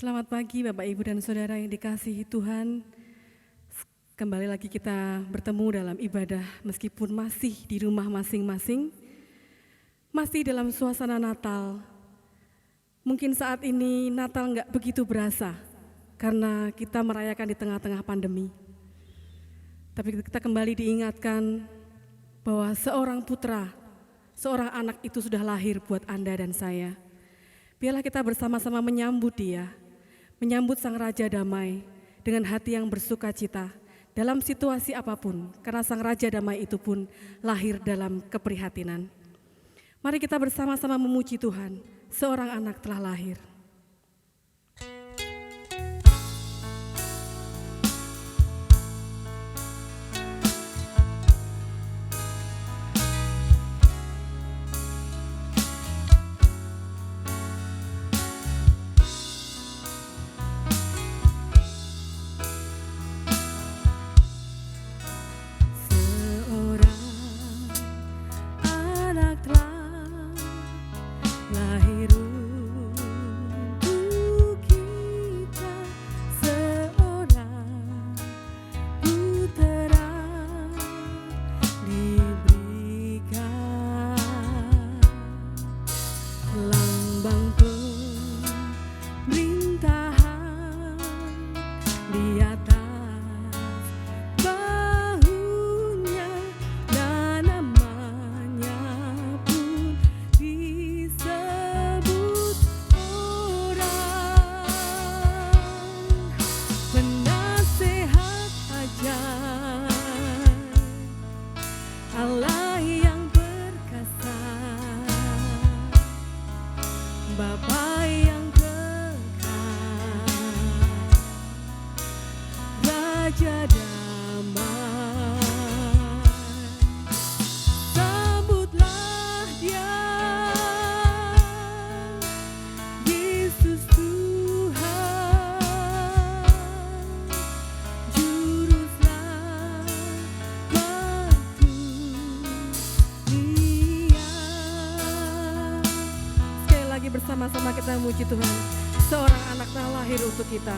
Selamat pagi Bapak Ibu dan Saudara yang dikasihi Tuhan. Kembali lagi kita bertemu dalam ibadah meskipun masih di rumah masing-masing, masih dalam suasana Natal. Mungkin saat ini Natal nggak begitu berasa karena kita merayakan di tengah-tengah pandemi. Tapi kita kembali diingatkan bahwa seorang putra, seorang anak itu sudah lahir buat Anda dan saya. Biarlah kita bersama-sama menyambut Dia, menyambut Sang Raja Damai dengan hati yang bersuka cita dalam situasi apapun, karena Sang Raja Damai itu pun lahir dalam keprihatinan. Mari kita bersama-sama memuji Tuhan, seorang anak telah lahir. Bersama-sama kita memuji Tuhan, seorang anak telah lahir untuk kita.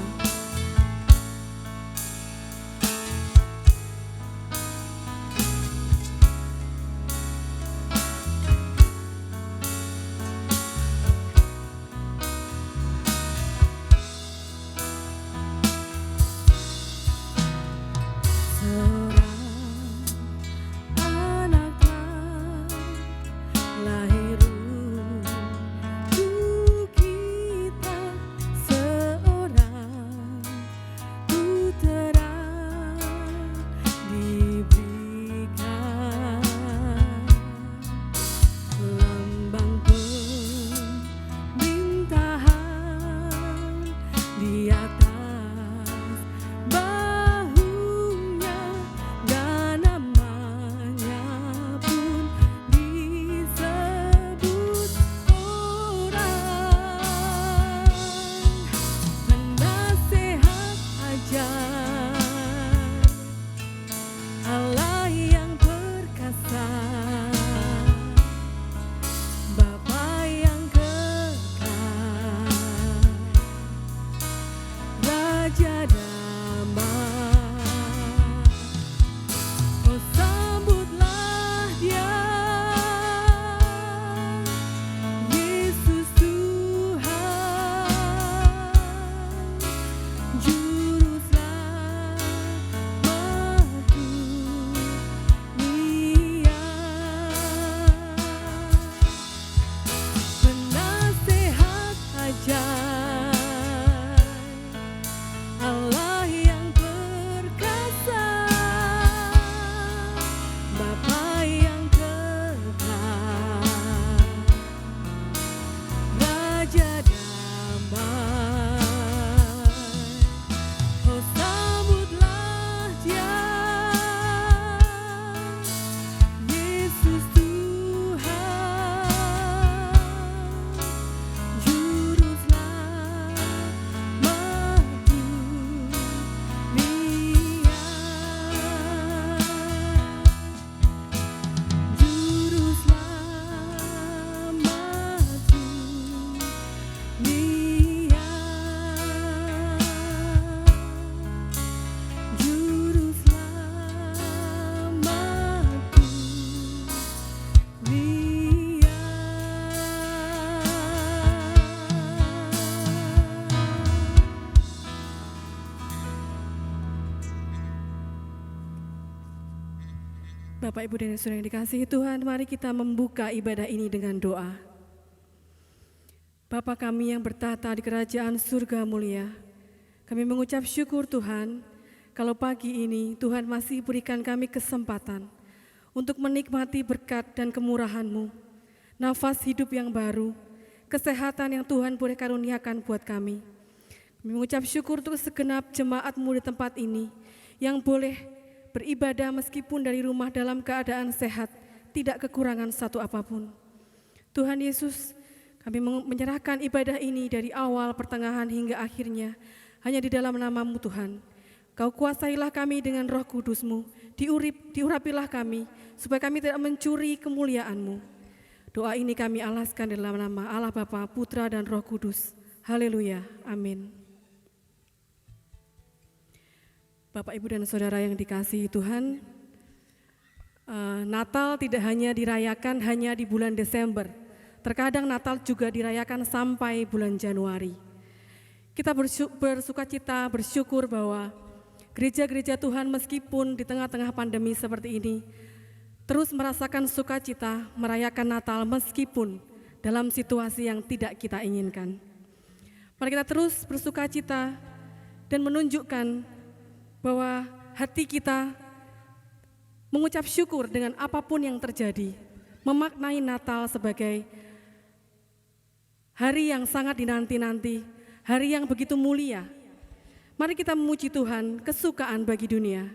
Bapak, Ibu, dan Saudara yang dikasihi Tuhan, mari kita membuka ibadah ini dengan doa. Bapa kami yang bertata di kerajaan surga mulia, kami mengucap syukur Tuhan, kalau pagi ini Tuhan masih berikan kami kesempatan untuk menikmati berkat dan kemurahan-Mu, nafas hidup yang baru, kesehatan yang Tuhan boleh karuniakan buat kami. Kami mengucap syukur untuk segenap jemaat-Mu di tempat ini, yang boleh beribadah meskipun dari rumah dalam keadaan sehat, tidak kekurangan satu apapun. Tuhan Yesus, kami menyerahkan ibadah ini dari awal, pertengahan hingga akhirnya, hanya di dalam nama-Mu Tuhan. Kau kuasailah kami dengan Roh Kudus-Mu, diurapilah kami, supaya kami tidak mencuri kemuliaan-Mu. Doa ini kami alaskan dalam nama Allah Bapa, Putra, dan Roh Kudus. Haleluya, amin. Bapak, Ibu, dan Saudara yang dikasihi Tuhan, Natal tidak hanya dirayakan hanya di bulan Desember. Terkadang Natal juga dirayakan sampai bulan Januari. Kita bersukacita, bersyukur bahwa gereja-gereja Tuhan meskipun di tengah-tengah pandemi seperti ini, terus merasakan sukacita merayakan Natal meskipun dalam situasi yang tidak kita inginkan. Mari kita terus bersukacita dan menunjukkan bahwa hati kita mengucap syukur dengan apapun yang terjadi, memaknai Natal sebagai hari yang sangat dinanti-nanti, hari yang begitu mulia. Mari kita memuji Tuhan, kesukaan bagi dunia.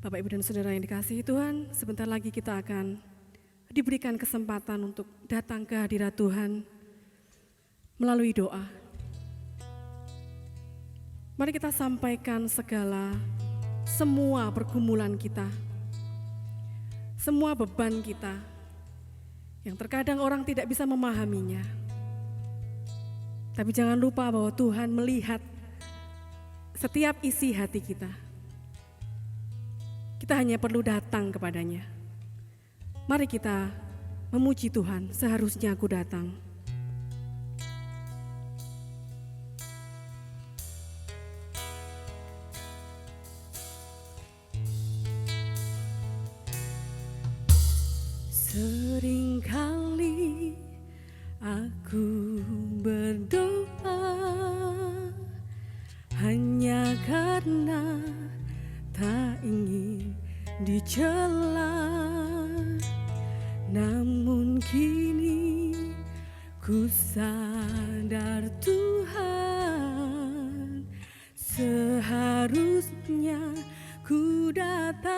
Bapak, Ibu, dan Saudara yang dikasihi Tuhan, sebentar lagi kita akan diberikan kesempatan untuk datang ke hadirat Tuhan melalui doa. Mari kita sampaikan semua pergumulan kita, semua beban kita, yang terkadang orang tidak bisa memahaminya. Tapi jangan lupa bahwa Tuhan melihat setiap isi hati kita. Kita hanya perlu datang kepadanya. Mari kita memuji Tuhan, seharusnya aku datang. Seringkali aku berdoa hanya karena tak ingin dicela, namun kini ku sadar Tuhan seharusnya Seharusnya ku datang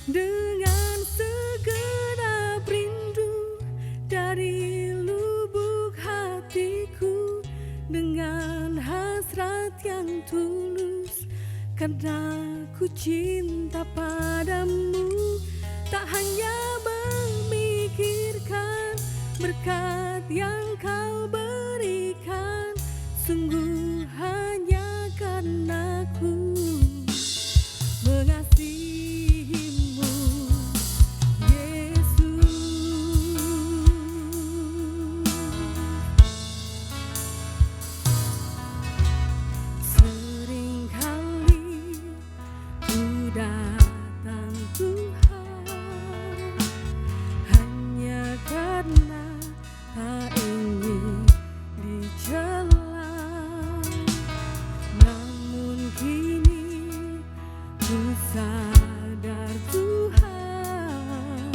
dengan segenap rindu dari lubuk hatiku, dengan hasrat yang tulus, karena ku cinta padamu. Tak hanya memikirkan berkat yang kau berikan, sungguh hanya karena ku mengasihimu, Yesus. Seringkali ku datang Tuhan hanya karena tak ingin dicela, namun kini ku sadar Tuhan,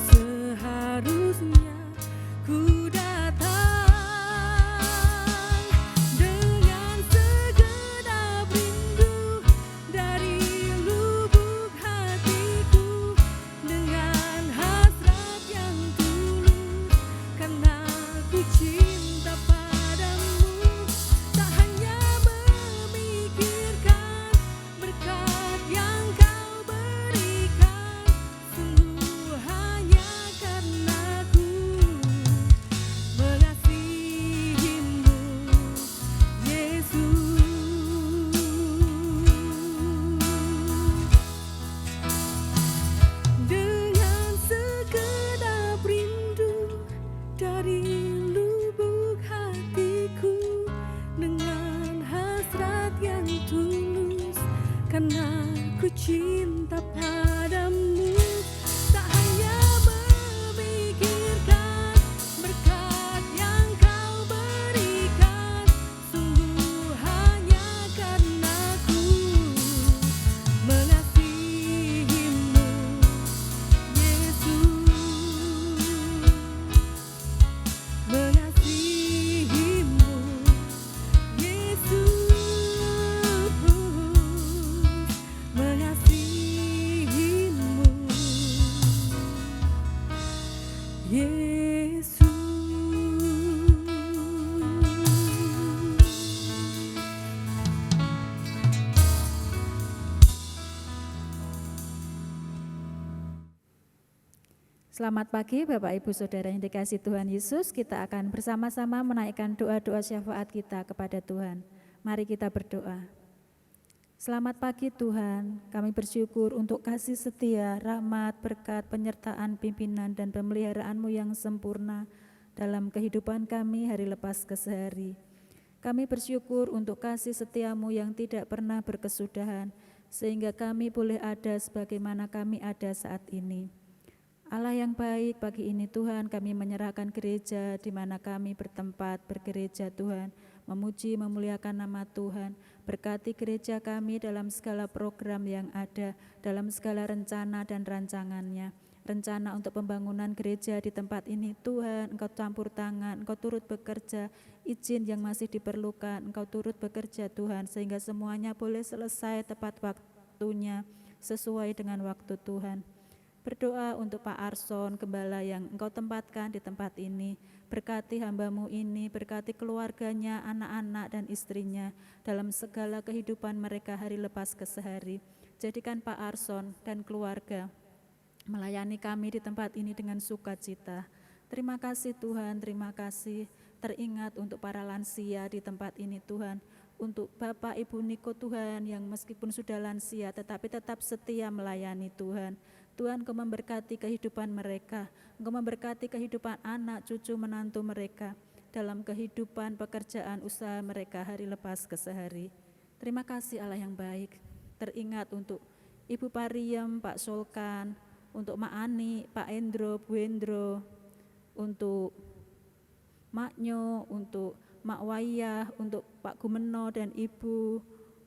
seharusnya ku datang dengan segenap rindu dari lubuk hatiku, dengan hasrat yang tulus, karena ku cinta padamu. Tak hanya memikirkan berkat yang kau berikan, sungguh hanya karena ku mengasihimu, Yesus. Dengan segenap rindu dari lubuk hatiku, dengan hasrat yang tulus, karena ku cinta padamu. Tak hanya memikirkan berkat yang kau berikan, sungguh hanya karena ku mengasihimu, Yesus. Mengasihimu, Yesus. Mengasihimu, Yesus. Selamat pagi Bapak Ibu Saudara yang dikasihi Tuhan Yesus. Kita akan bersama-sama menaikkan doa-doa syafaat kita kepada Tuhan. Mari kita berdoa. Selamat pagi Tuhan, kami bersyukur untuk kasih setia, rahmat, berkat, penyertaan, pimpinan, dan pemeliharaan-Mu yang sempurna dalam kehidupan kami hari lepas ke sehari. Kami bersyukur untuk kasih setia-Mu yang tidak pernah berkesudahan, sehingga kami boleh ada sebagaimana kami ada saat ini. Allah yang baik, pagi ini Tuhan kami menyerahkan gereja di mana kami bertempat bergereja Tuhan, memuji memuliakan nama Tuhan. Berkati gereja kami dalam segala program yang ada, dalam segala rencana dan rancangannya. Rencana untuk pembangunan gereja di tempat ini Tuhan, Engkau campur tangan, Engkau turut bekerja, izin yang masih diperlukan, Engkau turut bekerja Tuhan, sehingga semuanya boleh selesai tepat waktunya, sesuai dengan waktu Tuhan. Berdoa untuk Pak Arson, gembala yang Engkau tempatkan di tempat ini. Berkati hamba-Mu ini, berkati keluarganya, anak-anak dan istrinya dalam segala kehidupan mereka hari lepas ke sehari. Jadikan Pak Arson dan keluarga melayani kami di tempat ini dengan sukacita. Terima kasih Tuhan, terima kasih. Teringat untuk para lansia di tempat ini Tuhan. Untuk Bapak Ibu Niko Tuhan yang meskipun sudah lansia tetapi tetap setia melayani Tuhan. Tuhan, Engkau memberkati kehidupan mereka, Engkau memberkati kehidupan anak, cucu, menantu mereka dalam kehidupan pekerjaan usaha mereka hari lepas ke sehari. Terima kasih Allah yang baik. Teringat untuk Ibu Pariem, Pak Solkan, untuk Mak Ani, Pak Endro, Bu Endro, untuk Mak Nyo, untuk Mak Wayah, untuk Pak Gumeno dan Ibu,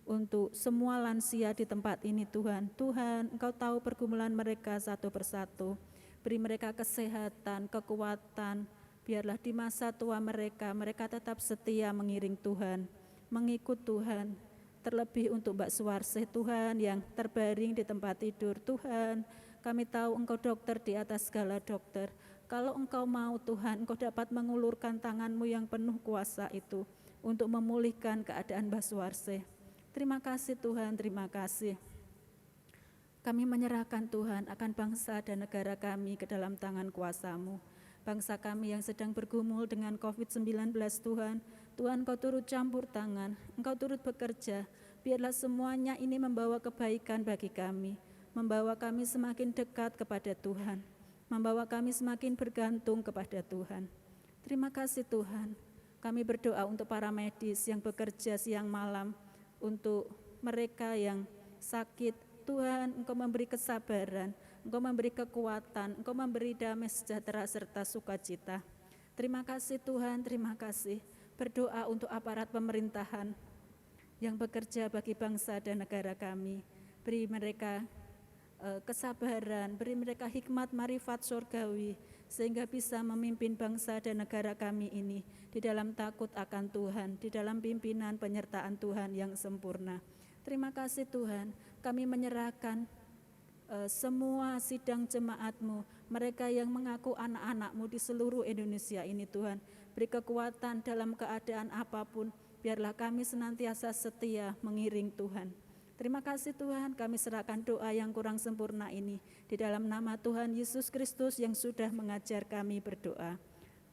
untuk semua lansia di tempat ini Tuhan. Tuhan, Engkau tahu pergumulan mereka satu persatu. Beri mereka kesehatan, kekuatan. Biarlah di masa tua mereka tetap setia mengiring Tuhan. mengikut Tuhan. Terlebih untuk Mbak Suwarsih Tuhan yang terbaring di tempat tidur. Tuhan, kami tahu Engkau dokter di atas segala dokter. Kalau Engkau mau Tuhan, Engkau dapat mengulurkan tangan-Mu yang penuh kuasa itu untuk memulihkan keadaan Mbak Suwarsih. Terima kasih Tuhan, terima kasih. Kami menyerahkan Tuhan akan bangsa dan negara kami ke dalam tangan kuasa-Mu. Bangsa kami yang sedang bergumul dengan COVID-19 Tuhan, Tuhan Engkau turut campur tangan, Engkau turut bekerja, biarlah semuanya ini membawa kebaikan bagi kami, membawa kami semakin dekat kepada Tuhan, membawa kami semakin bergantung kepada Tuhan. Terima kasih Tuhan, kami berdoa untuk para medis yang bekerja siang malam, untuk mereka yang sakit, Tuhan Engkau memberi kesabaran, Engkau memberi kekuatan, Engkau memberi damai sejahtera serta sukacita. Terima kasih Tuhan, terima kasih. Berdoa untuk aparat pemerintahan yang bekerja bagi bangsa dan negara kami. Beri mereka kesabaran, beri mereka hikmat marifat surgawi, sehingga bisa memimpin bangsa dan negara kami ini di dalam takut akan Tuhan, di dalam pimpinan penyertaan Tuhan yang sempurna. Terima kasih Tuhan, kami menyerahkan semua sidang jemaat-Mu, mereka yang mengaku anak-anak-Mu di seluruh Indonesia ini Tuhan. Beri kekuatan dalam keadaan apapun, biarlah kami senantiasa setia mengiring Tuhan. Terima kasih Tuhan, kami serahkan doa yang kurang sempurna ini di dalam nama Tuhan Yesus Kristus yang sudah mengajar kami berdoa.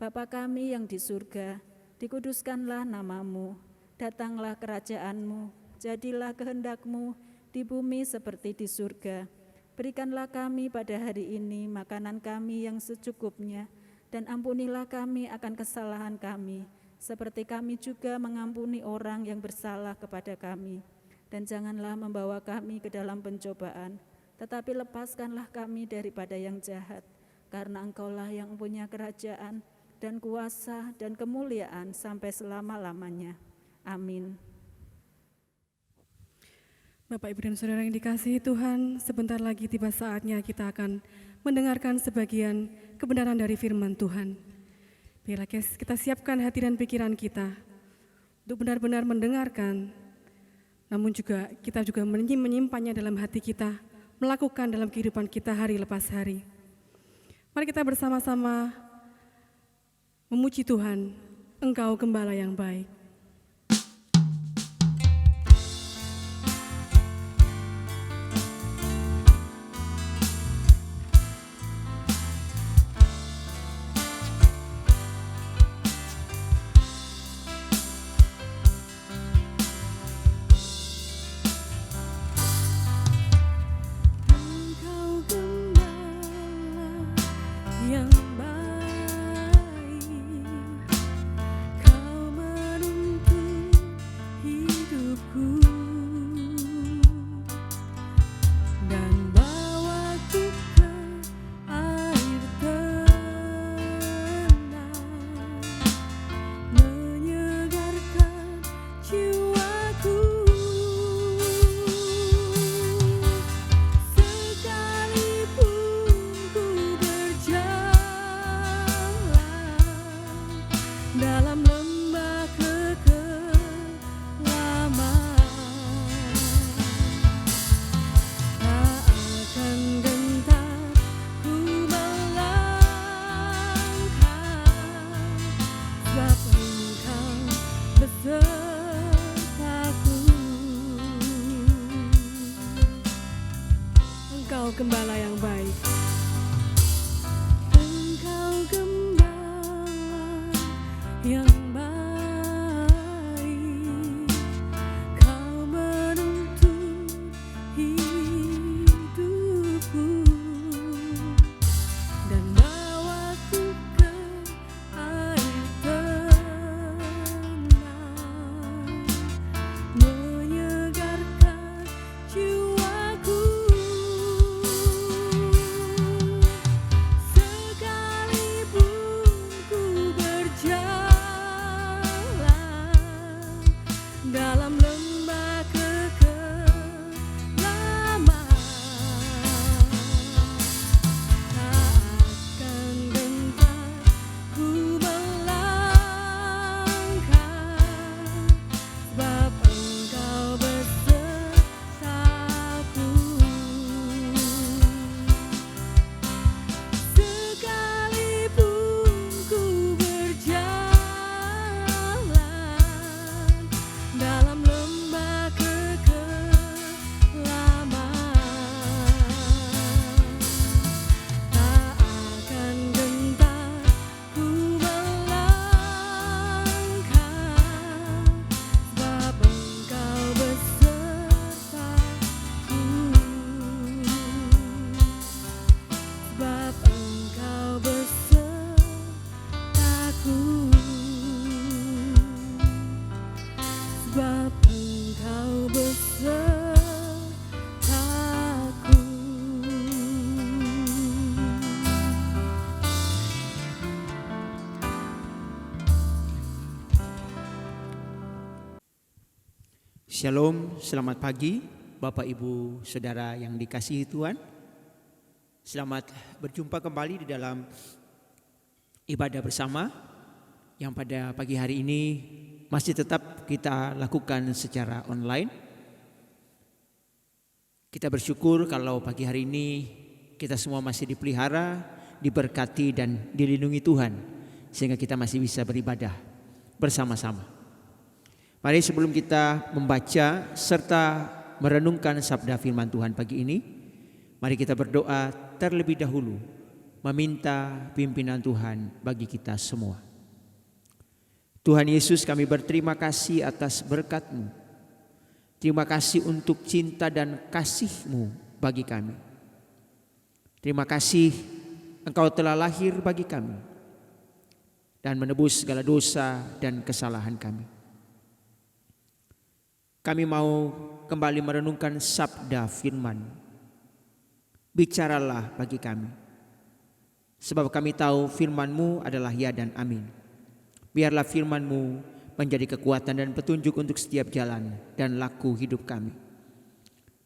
Bapa kami yang di surga, dikuduskanlah nama-Mu, datanglah kerajaan-Mu, jadilah kehendak-Mu di bumi seperti di surga. Berikanlah kami pada hari ini makanan kami yang secukupnya, dan ampunilah kami akan kesalahan kami, seperti kami juga mengampuni orang yang bersalah kepada kami. Dan janganlah membawa kami ke dalam pencobaan, tetapi lepaskanlah kami daripada yang jahat, karena Engkaulah yang punya kerajaan dan kuasa dan kemuliaan sampai selama-lamanya. Amin. Bapak, Ibu, dan Saudara yang dikasihi Tuhan, sebentar lagi tiba saatnya kita akan mendengarkan sebagian kebenaran dari firman Tuhan. Biarlah kita siapkan hati dan pikiran kita untuk benar-benar mendengarkan, namun juga kita juga menyimpannya dalam hati kita, melakukan dalam kehidupan kita hari lepas hari. Mari kita bersama-sama memuji Tuhan, Engkau Gembala yang baik. Gembala yang baik. Engkau Gembala yang baik, Kau menuntun hidupku dan bawaku ke air tenang, menyegarkan jiwaku. Dalam lembah kekelaman, takkan gentar ku melangkah, sebab sebab Engkau besertaku. Shalom, selamat pagi Bapak Ibu Saudara yang dikasihi Tuhan. Selamat berjumpa kembali di dalam ibadah bersama yang pada pagi hari ini masih tetap kita lakukan secara online. Kita bersyukur kalau pagi hari ini kita semua masih dipelihara, diberkati dan dilindungi Tuhan sehingga kita masih bisa beribadah bersama-sama. Mari sebelum kita membaca serta merenungkan sabda firman Tuhan pagi ini, mari kita berdoa terlebih dahulu meminta pimpinan Tuhan bagi kita semua. Tuhan Yesus, kami berterima kasih atas berkat-Mu. Terima kasih untuk cinta dan kasih-Mu bagi kami. Terima kasih Engkau telah lahir bagi kami dan menebus segala dosa dan kesalahan kami. Kami mau kembali merenungkan sabda firman. Bicaralah bagi kami. Sebab kami tahu firman-Mu adalah ya dan amin. Biarlah firman-Mu menjadi kekuatan dan petunjuk untuk setiap jalan dan laku hidup kami.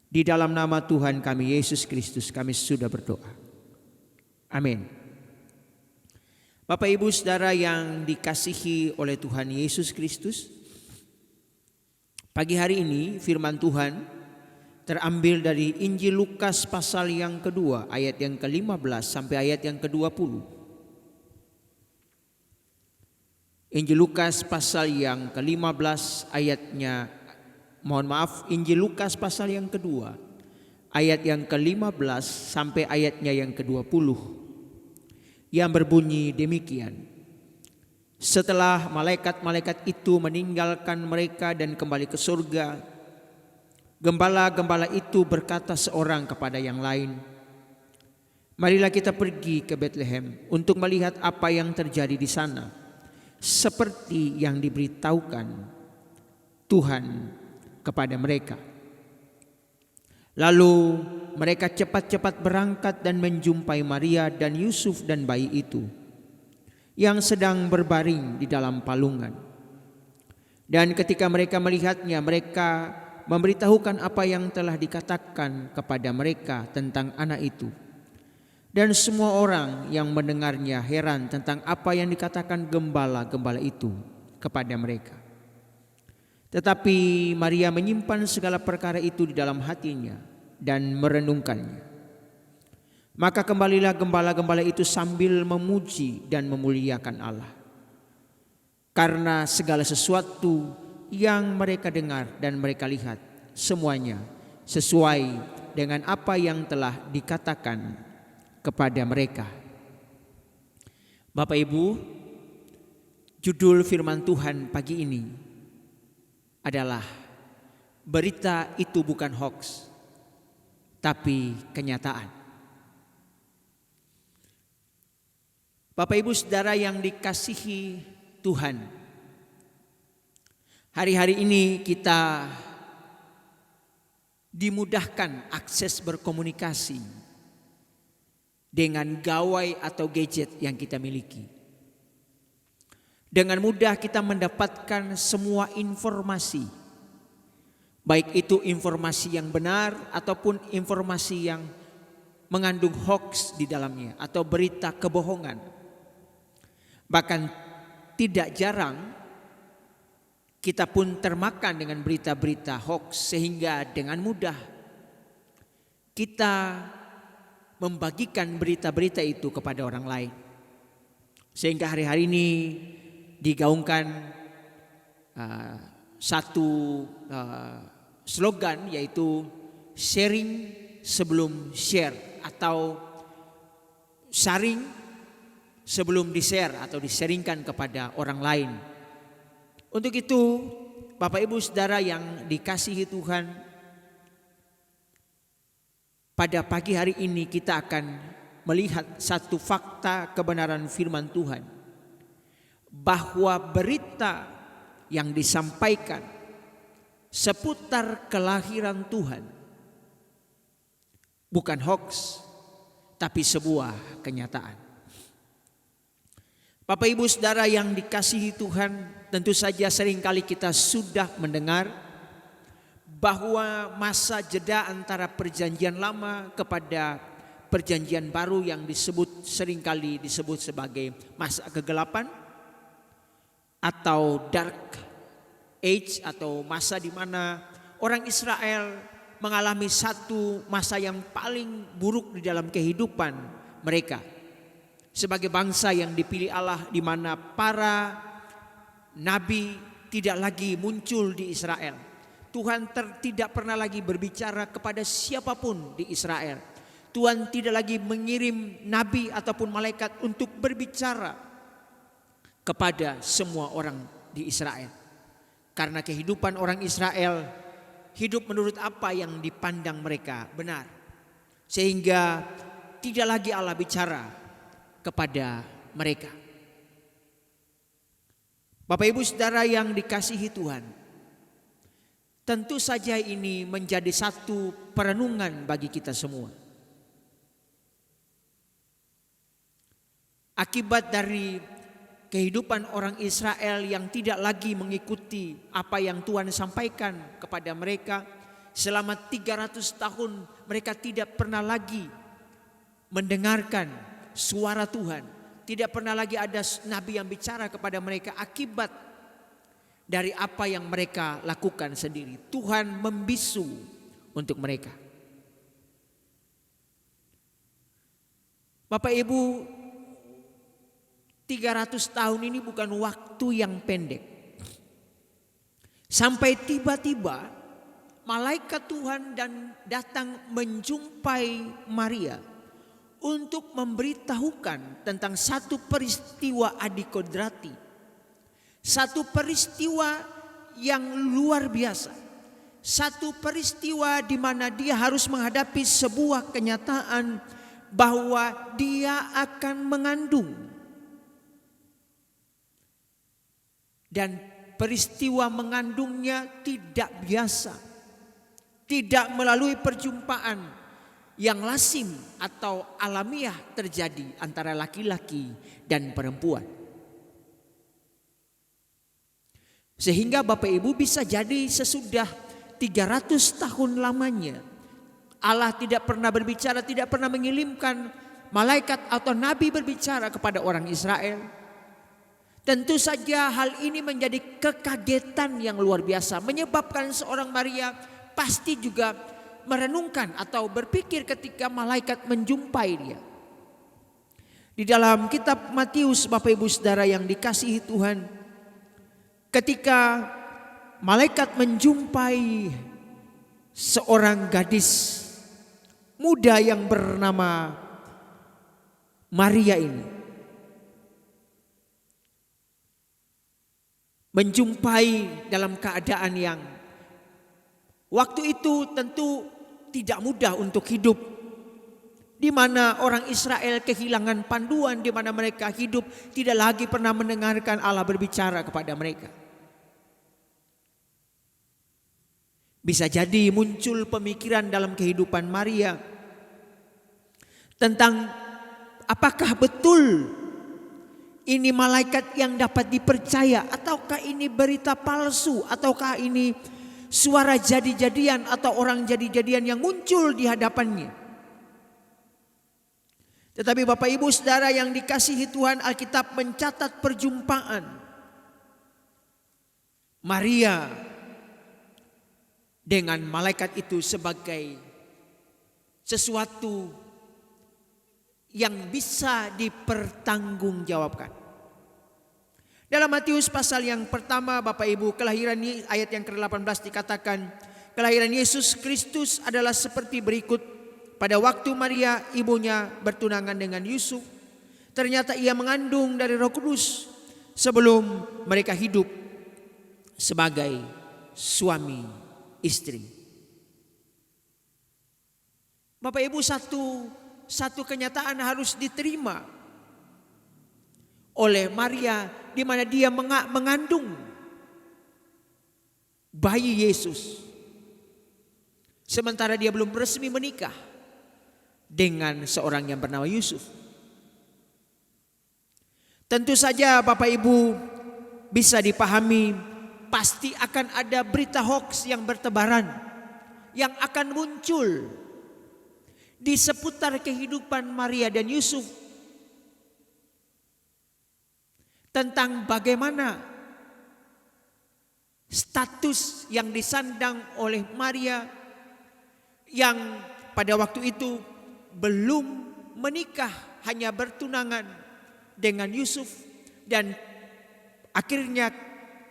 Di dalam nama Tuhan kami Yesus Kristus kami sudah berdoa. Amin. Bapak Ibu Saudara yang dikasihi oleh Tuhan Yesus Kristus, pagi hari ini firman Tuhan terambil dari Injil Lukas pasal yang kedua ayat yang ke-15 sampai ayat yang ke-20. Injil Lukas pasal yang ke-15 Injil Lukas pasal yang kedua ayat yang ke-15 sampai ayatnya yang ke-20 yang berbunyi demikian. Setelah malaikat-malaikat itu meninggalkan mereka dan kembali ke surga, gembala-gembala itu berkata seorang kepada yang lain, "Marilah kita pergi ke Betlehem untuk melihat apa yang terjadi di sana, seperti yang diberitahukan Tuhan kepada mereka." Lalu mereka cepat-cepat berangkat dan menjumpai Maria dan Yusuf dan bayi itu yang sedang berbaring di dalam palungan. Dan ketika mereka melihatnya, mereka memberitahukan apa yang telah dikatakan kepada mereka tentang anak itu. Dan semua orang yang mendengarnya heran tentang apa yang dikatakan gembala-gembala itu kepada mereka. Tetapi Maria menyimpan segala perkara itu di dalam hatinya dan merenungkannya. Maka kembalilah gembala-gembala itu sambil memuji dan memuliakan Allah. Karena segala sesuatu yang mereka dengar dan mereka lihat, semuanya sesuai dengan apa yang telah dikatakan kepada mereka. Bapak Ibu, judul firman Tuhan pagi ini adalah berita itu bukan hoax, tapi kenyataan. Bapak Ibu Saudara yang dikasihi Tuhan, hari-hari ini kita dimudahkan akses berkomunikasi dengan gawai atau gadget yang kita miliki. Dengan mudah kita mendapatkan semua informasi, baik itu informasi yang benar ataupun informasi yang mengandung hoax di dalamnya atau berita kebohongan. Bahkan tidak jarang kita pun termakan dengan berita-berita hoax sehingga dengan mudah kita membagikan berita-berita itu kepada orang lain. Sehingga hari-hari ini digaungkan satu slogan, yaitu sharing sebelum share atau sharing sebelum di-share atau di-sharingkan kepada orang lain. Untuk itu, Bapak Ibu Saudara yang dikasihi Tuhan, pada pagi hari ini kita akan melihat satu fakta kebenaran firman Tuhan, bahwa berita yang disampaikan seputar kelahiran Tuhan bukan hoax, tapi sebuah kenyataan. Bapak Ibu Saudara yang dikasihi Tuhan, tentu saja seringkali kita sudah mendengar bahwa masa jeda antara perjanjian lama kepada perjanjian baru yang seringkali disebut sebagai masa kegelapan atau dark age, atau masa di mana orang Israel mengalami satu masa yang paling buruk di dalam kehidupan mereka sebagai bangsa yang dipilih Allah, di mana para nabi tidak lagi muncul di Israel. Tuhan tidak pernah lagi berbicara kepada siapapun di Israel. Tuhan tidak lagi mengirim nabi ataupun malaikat untuk berbicara kepada semua orang di Israel. Karena kehidupan orang Israel hidup menurut apa yang dipandang mereka benar. Sehingga tidak lagi Allah bicara kepada mereka. Bapak Ibu Saudara yang dikasihi Tuhan, tentu saja ini menjadi satu perenungan bagi kita semua. Akibat dari kehidupan orang Israel yang tidak lagi mengikuti apa yang Tuhan sampaikan kepada mereka selama 300 tahun, mereka tidak pernah lagi mendengarkan suara Tuhan. Tidak pernah lagi ada nabi yang bicara kepada mereka akibat dari apa yang mereka lakukan sendiri. Tuhan membisu untuk mereka. Bapak Ibu, 300 tahun ini bukan waktu yang pendek. Sampai tiba-tiba malaikat Tuhan datang menjumpai Maria untuk memberitahukan tentang satu peristiwa adikodrati. Satu peristiwa yang luar biasa. Satu peristiwa di mana dia harus menghadapi sebuah kenyataan bahwa dia akan mengandung. Dan peristiwa mengandungnya tidak biasa. Tidak melalui perjumpaan yang lazim atau alamiah terjadi antara laki-laki dan perempuan. Sehingga Bapak Ibu bisa jadi sesudah 300 tahun lamanya Allah tidak pernah berbicara, tidak pernah mengirimkan malaikat atau nabi berbicara kepada orang Israel. Tentu saja hal ini menjadi kekagetan yang luar biasa, menyebabkan seorang Maria pasti juga merenungkan atau berpikir ketika malaikat menjumpai dia. Di dalam kitab Matius, Bapak Ibu Saudara yang dikasihi Tuhan, ketika malaikat menjumpai seorang gadis muda yang bernama Maria ini, menjumpai dalam keadaan yang waktu itu tentu tidak mudah untuk hidup, di mana orang Israel kehilangan panduan, di mana mereka hidup tidak lagi pernah mendengarkan Allah berbicara kepada mereka. Bisa jadi muncul pemikiran dalam kehidupan Maria tentang apakah betul ini malaikat yang dapat dipercaya, ataukah ini berita palsu, ataukah ini suara jadi-jadian atau orang jadi-jadian yang muncul di hadapannya. Tetapi Bapak Ibu Saudara yang dikasihi Tuhan, Alkitab mencatat perjumpaan Maria dengan malaikat itu sebagai sesuatu yang bisa dipertanggungjawabkan. Dalam Matius pasal yang pertama, Bapak Ibu, kelahiran ayat yang ke-18 dikatakan, kelahiran Yesus Kristus adalah seperti berikut. Pada waktu Maria ibunya bertunangan dengan Yusuf, ternyata ia mengandung dari Roh Kudus sebelum mereka hidup sebagai suami istri. Bapak Ibu, satu kenyataan harus diterima oleh Maria, di mana dia mengandung bayi Yesus, sementara dia belum resmi menikah dengan seorang yang bernama Yusuf. Tentu saja Bapak Ibu bisa dipahami, pasti akan ada berita hoax yang bertebaran, yang akan muncul di seputar kehidupan Maria dan Yusuf, tentang bagaimana status yang disandang oleh Maria yang pada waktu itu belum menikah, hanya bertunangan dengan Yusuf, dan akhirnya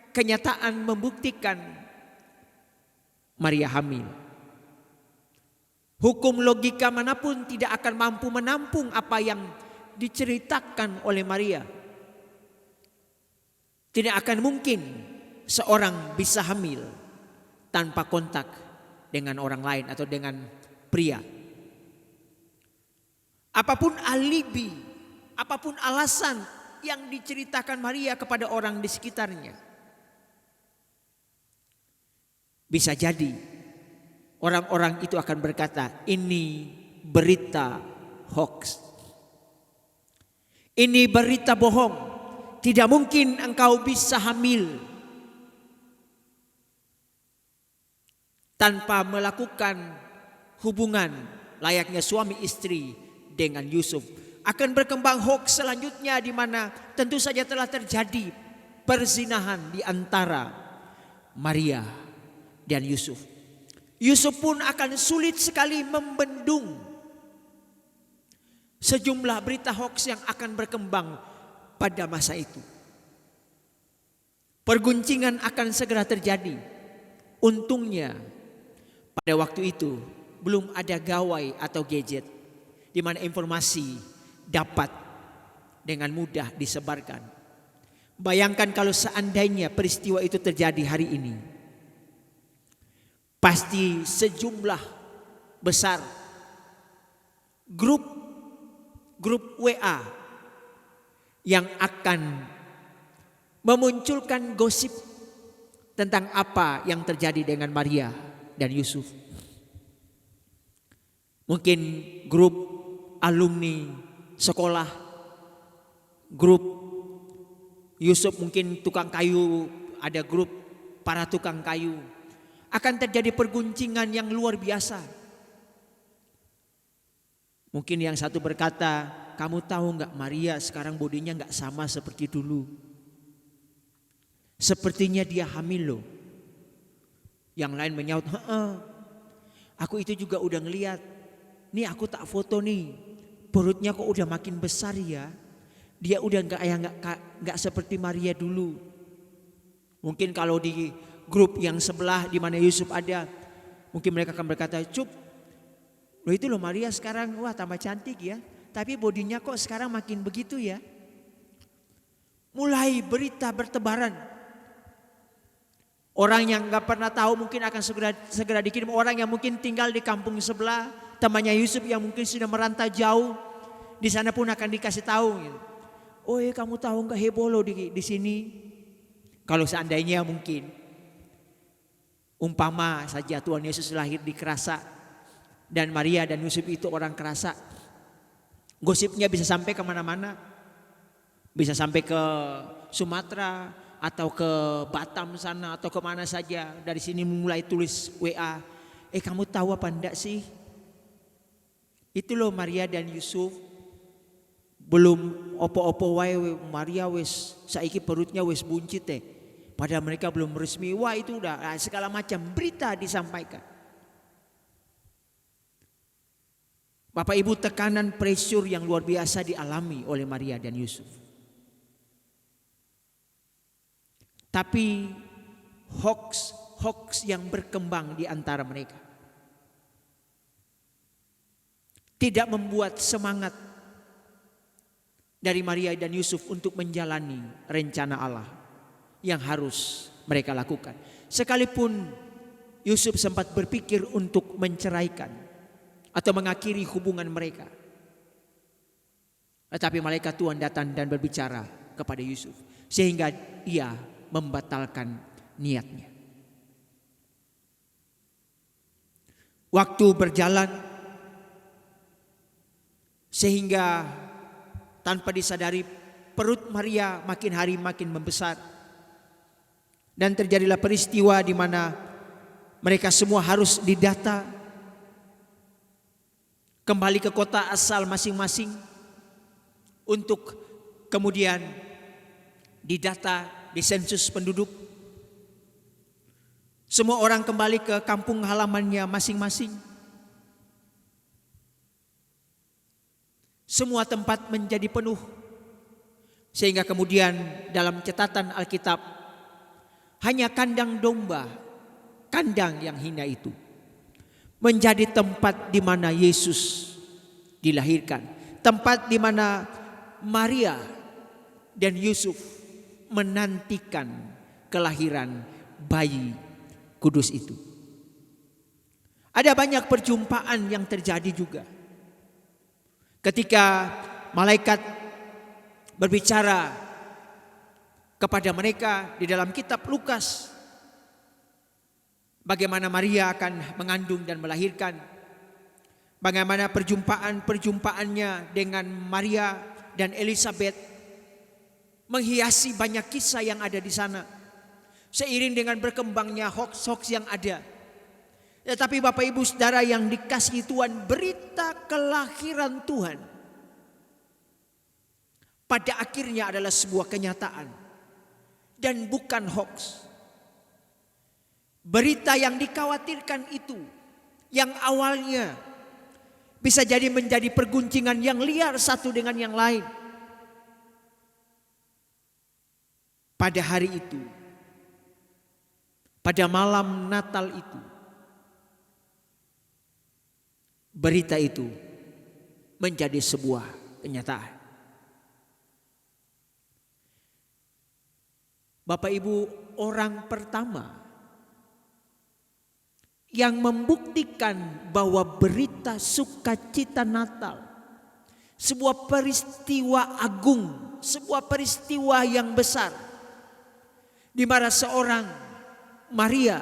kenyataan membuktikan Maria hamil. Hukum logika manapun tidak akan mampu menampung apa yang diceritakan oleh Maria. Tidak akan mungkin seorang bisa hamil tanpa kontak dengan orang lain atau dengan pria. Apapun alibi, apapun alasan yang diceritakan Maria kepada orang di sekitarnya, bisa jadi orang-orang itu akan berkata, ini berita hoax, ini berita bohong, tidak mungkin engkau bisa hamil tanpa melakukan hubungan layaknya suami istri dengan Yusuf. Akan berkembang hoax selanjutnya, di mana tentu saja telah terjadi perzinahan di antara Maria dan Yusuf. Yusuf pun akan sulit sekali membendung sejumlah berita hoax yang akan berkembang pada masa itu. Perguncingan akan segera terjadi. Untungnya pada waktu itu belum ada gawai atau gadget di mana informasi dapat dengan mudah disebarkan. Bayangkan kalau seandainya peristiwa itu terjadi hari ini, pasti sejumlah besar grup WA yang akan memunculkan gosip tentang apa yang terjadi dengan Maria dan Yusuf. Mungkin grup alumni sekolah, grup Yusuf mungkin tukang kayu, ada grup para tukang kayu. Akan terjadi perguncingan yang luar biasa. Mungkin yang satu berkata, kamu tahu gak Maria sekarang bodinya gak sama seperti dulu. Sepertinya dia hamil loh. Yang lain menyaut, aku itu juga udah ngeliat. Nih aku tak foto nih. Perutnya kok udah makin besar ya. Dia udah nggak seperti Maria dulu. Mungkin kalau di grup yang sebelah di mana Yusuf ada, mungkin mereka akan berkata, "Cup, lo itu lo Maria sekarang wah tambah cantik ya. Tapi bodinya kok sekarang makin begitu ya." Mulai berita bertebaran. Orang yang nggak pernah tahu mungkin akan segera dikirim. Orang yang mungkin tinggal di kampung sebelah, temannya Yusuf yang mungkin sudah merantau jauh, di sana pun akan dikasih tahu. Gitu. Oh kamu tahu nggak heboh lo di sini? Kalau seandainya mungkin umpama saja Tuhan Yesus lahir di Kerasa dan Maria dan Yusuf itu orang Kerasa, gosipnya bisa sampai kemana-mana, bisa sampai ke Sumatera atau ke Batam sana atau kemana saja. Dari sini mulai tulis WA, kamu tahu apa enggak sih? Itu loh Maria dan Yusuf belum opo-opo wae Maria wes saiki perutnya wes buncit Padahal mereka belum resmi. Wah itu udah segala macam berita disampaikan. Bapak Ibu, tekanan pressure yang luar biasa dialami oleh Maria dan Yusuf. Tapi hoax yang berkembang di antara mereka tidak membuat semangat dari Maria dan Yusuf untuk menjalani rencana Allah yang harus mereka lakukan. Sekalipun Yusuf sempat berpikir untuk menceraikan atau mengakhiri hubungan mereka, tetapi malaikat Tuhan datang dan berbicara kepada Yusuf sehingga ia membatalkan niatnya. Waktu berjalan sehingga tanpa disadari perut Maria makin hari makin membesar. Dan terjadilah peristiwa di mana mereka semua harus didata kembali ke kota asal masing-masing untuk kemudian didata di sensus penduduk. Semua orang kembali ke kampung halamannya masing-masing. Semua tempat menjadi penuh. Sehingga kemudian dalam catatan Alkitab hanya kandang domba, kandang yang hina itu menjadi tempat di mana Yesus dilahirkan. Tempat di mana Maria dan Yusuf menantikan kelahiran bayi kudus itu. Ada banyak perjumpaan yang terjadi juga. Ketika malaikat berbicara kepada mereka di dalam kitab Lukas, bagaimana Maria akan mengandung dan melahirkan, bagaimana perjumpaannya dengan Maria dan Elizabeth menghiasi banyak kisah yang ada di sana. Seiring dengan berkembangnya hoax-hoax yang ada. Tetapi Bapak Ibu Saudara yang dikasihi Tuhan, berita kelahiran Tuhan pada akhirnya adalah sebuah kenyataan dan bukan hoax. Berita yang dikhawatirkan itu, yang awalnya bisa jadi menjadi perguncingan yang liar satu dengan yang lain. Pada hari itu, pada malam Natal itu, berita itu menjadi sebuah kenyataan. Bapak Ibu, orang pertama yang membuktikan bahwa berita sukacita Natal, sebuah peristiwa agung, sebuah peristiwa yang besar, di mana seorang Maria,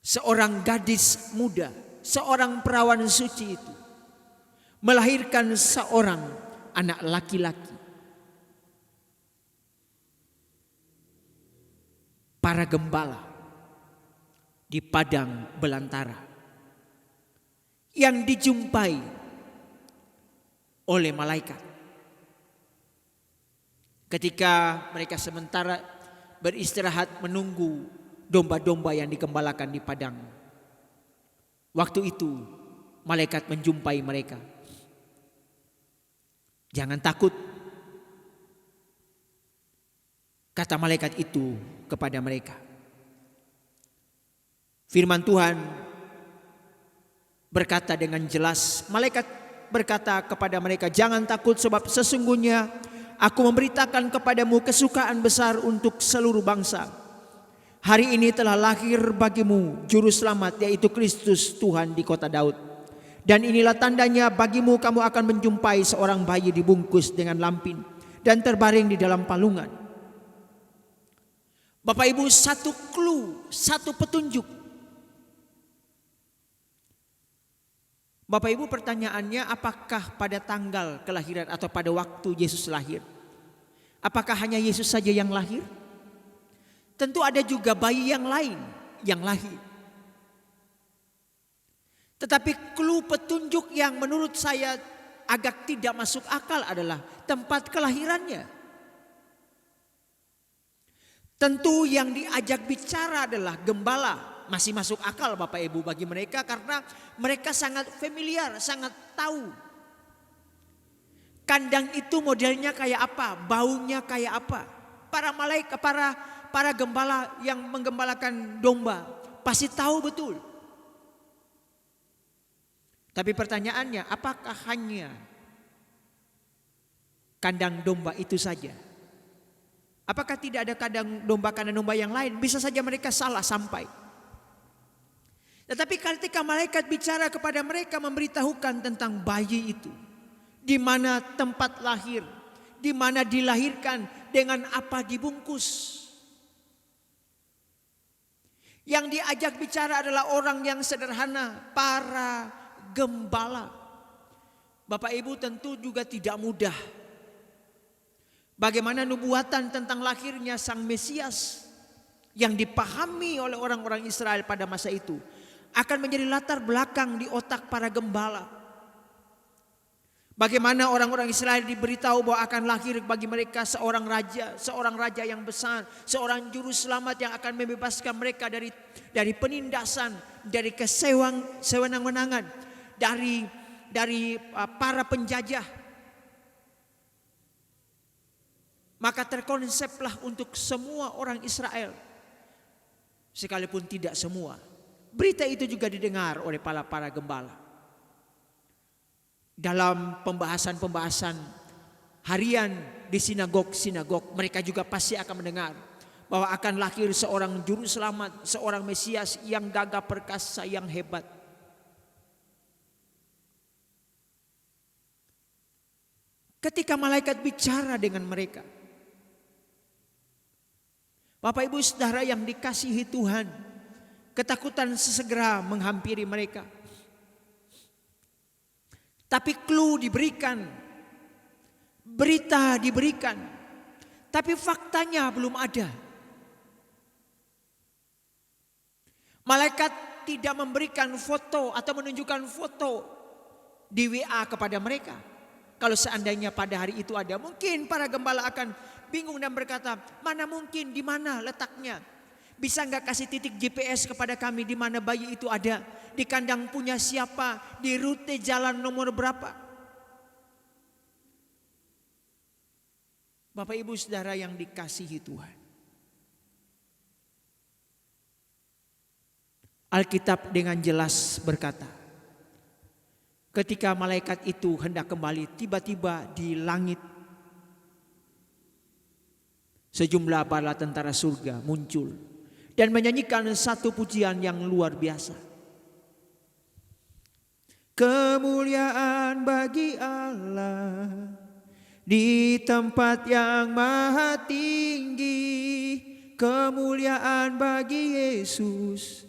seorang gadis muda, seorang perawan suci itu melahirkan seorang anak laki-laki. Para gembala di padang belantara yang dijumpai oleh malaikat ketika mereka sementara beristirahat menunggu domba-domba yang digembalakan di padang. Waktu itu malaikat menjumpai mereka. Jangan takut, kata malaikat itu kepada mereka. Firman Tuhan berkata dengan jelas, malaikat berkata kepada mereka, jangan takut sebab sesungguhnya aku memberitakan kepadamu kesukaan besar untuk seluruh bangsa. Hari ini telah lahir bagimu juru selamat, yaitu Kristus Tuhan di kota Daud. Dan inilah tandanya bagimu, kamu akan menjumpai seorang bayi dibungkus dengan lampin dan terbaring di dalam palungan. Bapak Ibu, satu clue, satu petunjuk. Bapak Ibu, pertanyaannya, apakah pada tanggal kelahiran atau pada waktu Yesus lahir? Apakah hanya Yesus saja yang lahir? Tentu ada juga bayi yang lain yang lahir. Tetapi clue petunjuk yang menurut saya agak tidak masuk akal adalah tempat kelahirannya. Tentu yang diajak bicara adalah gembala. Masih masuk akal Bapak Ibu bagi mereka karena mereka sangat familiar, sangat tahu. Kandang itu modelnya kayak apa, baunya kayak apa. Para malaikat, para gembala yang menggembalakan domba pasti tahu betul. Tapi pertanyaannya, apakah hanya kandang domba itu saja? Apakah tidak ada kandang domba yang lain? Bisa saja mereka salah sampai. Tetapi ketika malaikat bicara kepada mereka, memberitahukan tentang bayi itu, di mana tempat lahir, di mana dilahirkan, dengan apa dibungkus. Yang diajak bicara adalah orang yang sederhana, para gembala. Bapak Ibu, tentu juga tidak mudah bagaimana nubuatan tentang lahirnya Sang Mesias yang dipahami oleh orang-orang Israel pada masa itu akan menjadi latar belakang di otak para gembala. Bagaimana orang-orang Israel diberitahu bahwa akan lahir bagi mereka seorang raja yang besar, seorang juru selamat yang akan membebaskan mereka dari penindasan, dari kesewenang-wenangan, dari para penjajah. Maka terkonseplah untuk semua orang Israel, sekalipun tidak semua. Berita itu juga didengar oleh para gembala. Dalam pembahasan harian di sinagog, mereka juga pasti akan mendengar bahwa akan lahir seorang juru selamat, seorang Mesias yang gagah perkasa, yang hebat. Ketika malaikat bicara dengan mereka, Bapak Ibu Saudara yang dikasihi Tuhan, ketakutan sesegera menghampiri mereka. Tapi clue diberikan, berita diberikan, tapi faktanya belum ada. Malaikat tidak memberikan foto atau menunjukkan foto di WA kepada mereka. Kalau seandainya pada hari itu ada, mungkin para gembala akan bingung dan berkata, mana mungkin, di mana letaknya? Bisa nggak kasih titik GPS kepada kami di mana bayi itu ada? Di kandang punya siapa? Di rute jalan nomor berapa? Bapak Ibu Saudara yang dikasihi Tuhan, Alkitab dengan jelas berkata, ketika malaikat itu hendak kembali, tiba-tiba di langit sejumlah bala tentara surga muncul dan menyanyikan satu pujian yang luar biasa. Kemuliaan bagi Allah di tempat yang maha tinggi. Kemuliaan bagi Yesus,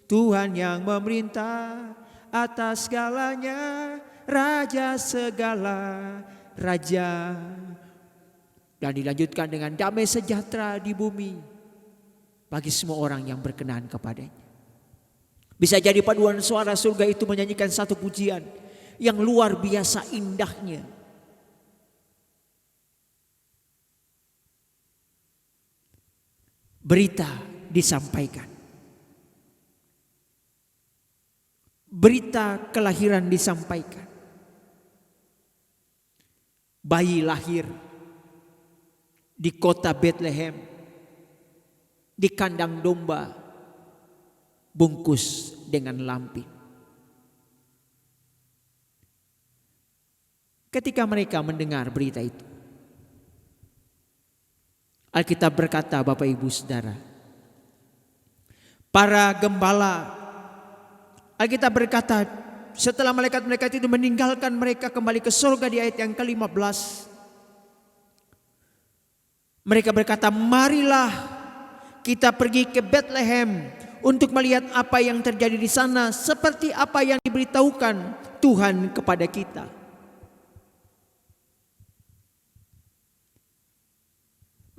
Tuhan yang memerintah atas segalanya, Raja segala raja. Dan dilanjutkan dengan damai sejahtera di bumi bagi semua orang yang berkenan kepadanya. Bisa jadi paduan suara surga itu menyanyikan satu pujian yang luar biasa indahnya. Berita disampaikan. Berita kelahiran disampaikan. Bayi lahir di kota Bethlehem, di kandang domba, bungkus dengan lampin. Ketika mereka mendengar berita itu, Alkitab berkata, Bapak Ibu Saudara, para gembala, Alkitab berkata, setelah malaikat-malaikat itu meninggalkan mereka kembali ke surga di ayat yang ke-15, mereka berkata, marilah kita pergi ke Bethlehem untuk melihat apa yang terjadi di sana, seperti apa yang diberitahukan Tuhan kepada kita.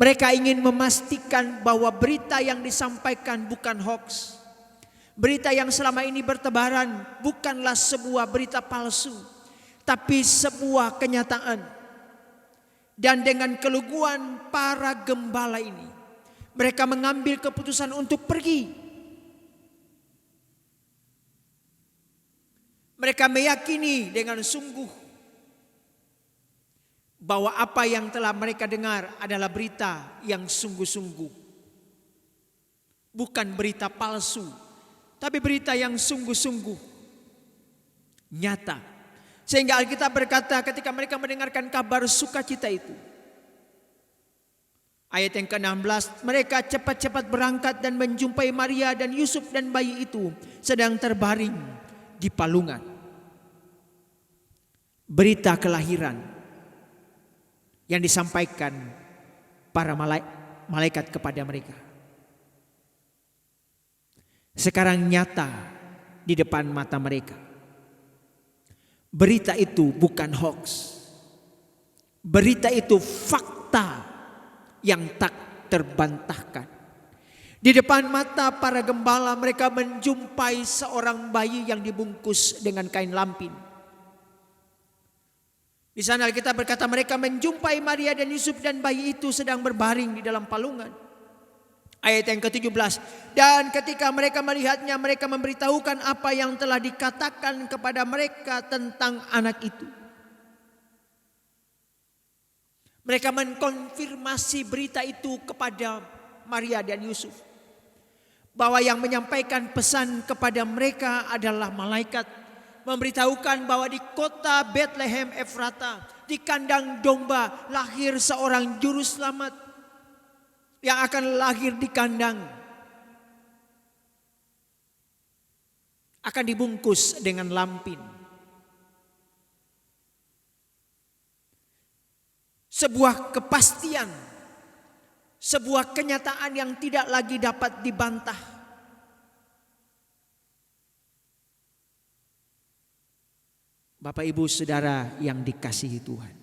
Mereka ingin memastikan bahwa berita yang disampaikan bukan hoax. Berita yang selama ini bertebaran bukanlah sebuah berita palsu, tapi sebuah kenyataan. Dan dengan keluguan para gembala ini, mereka mengambil keputusan untuk pergi. Mereka meyakini dengan sungguh bahwa apa yang telah mereka dengar adalah berita yang sungguh-sungguh. Bukan berita palsu, tapi berita yang sungguh-sungguh nyata. Sehingga Alkitab berkata ketika mereka mendengarkan kabar sukacita itu, ayat yang ke-16, mereka cepat-cepat berangkat dan menjumpai Maria dan Yusuf dan bayi itu sedang terbaring di palungan. Berita kelahiran yang disampaikan para malaikat kepada mereka. sekarang nyata di depan mata mereka. Berita itu bukan hoax. Berita itu fakta yang tak terbantahkan. Di depan mata para gembala mereka menjumpai seorang bayi yang dibungkus dengan kain lampin. Di sana kita berkata mereka menjumpai Maria dan Yusuf dan bayi itu sedang berbaring di dalam palungan. Ayat yang ke-17. Dan ketika mereka melihatnya, mereka memberitahukan apa yang telah dikatakan kepada mereka tentang anak itu. Mereka mengkonfirmasi berita itu kepada Maria dan Yusuf. Bahwa yang menyampaikan pesan kepada mereka adalah malaikat. Memberitahukan bahwa di kota Bethlehem Efrata, di kandang domba, lahir seorang juru selamat yang akan lahir di kandang, akan dibungkus dengan lampin. Sebuah kepastian, sebuah kenyataan yang tidak lagi dapat dibantah. Bapak Ibu Saudara yang dikasihi Tuhan.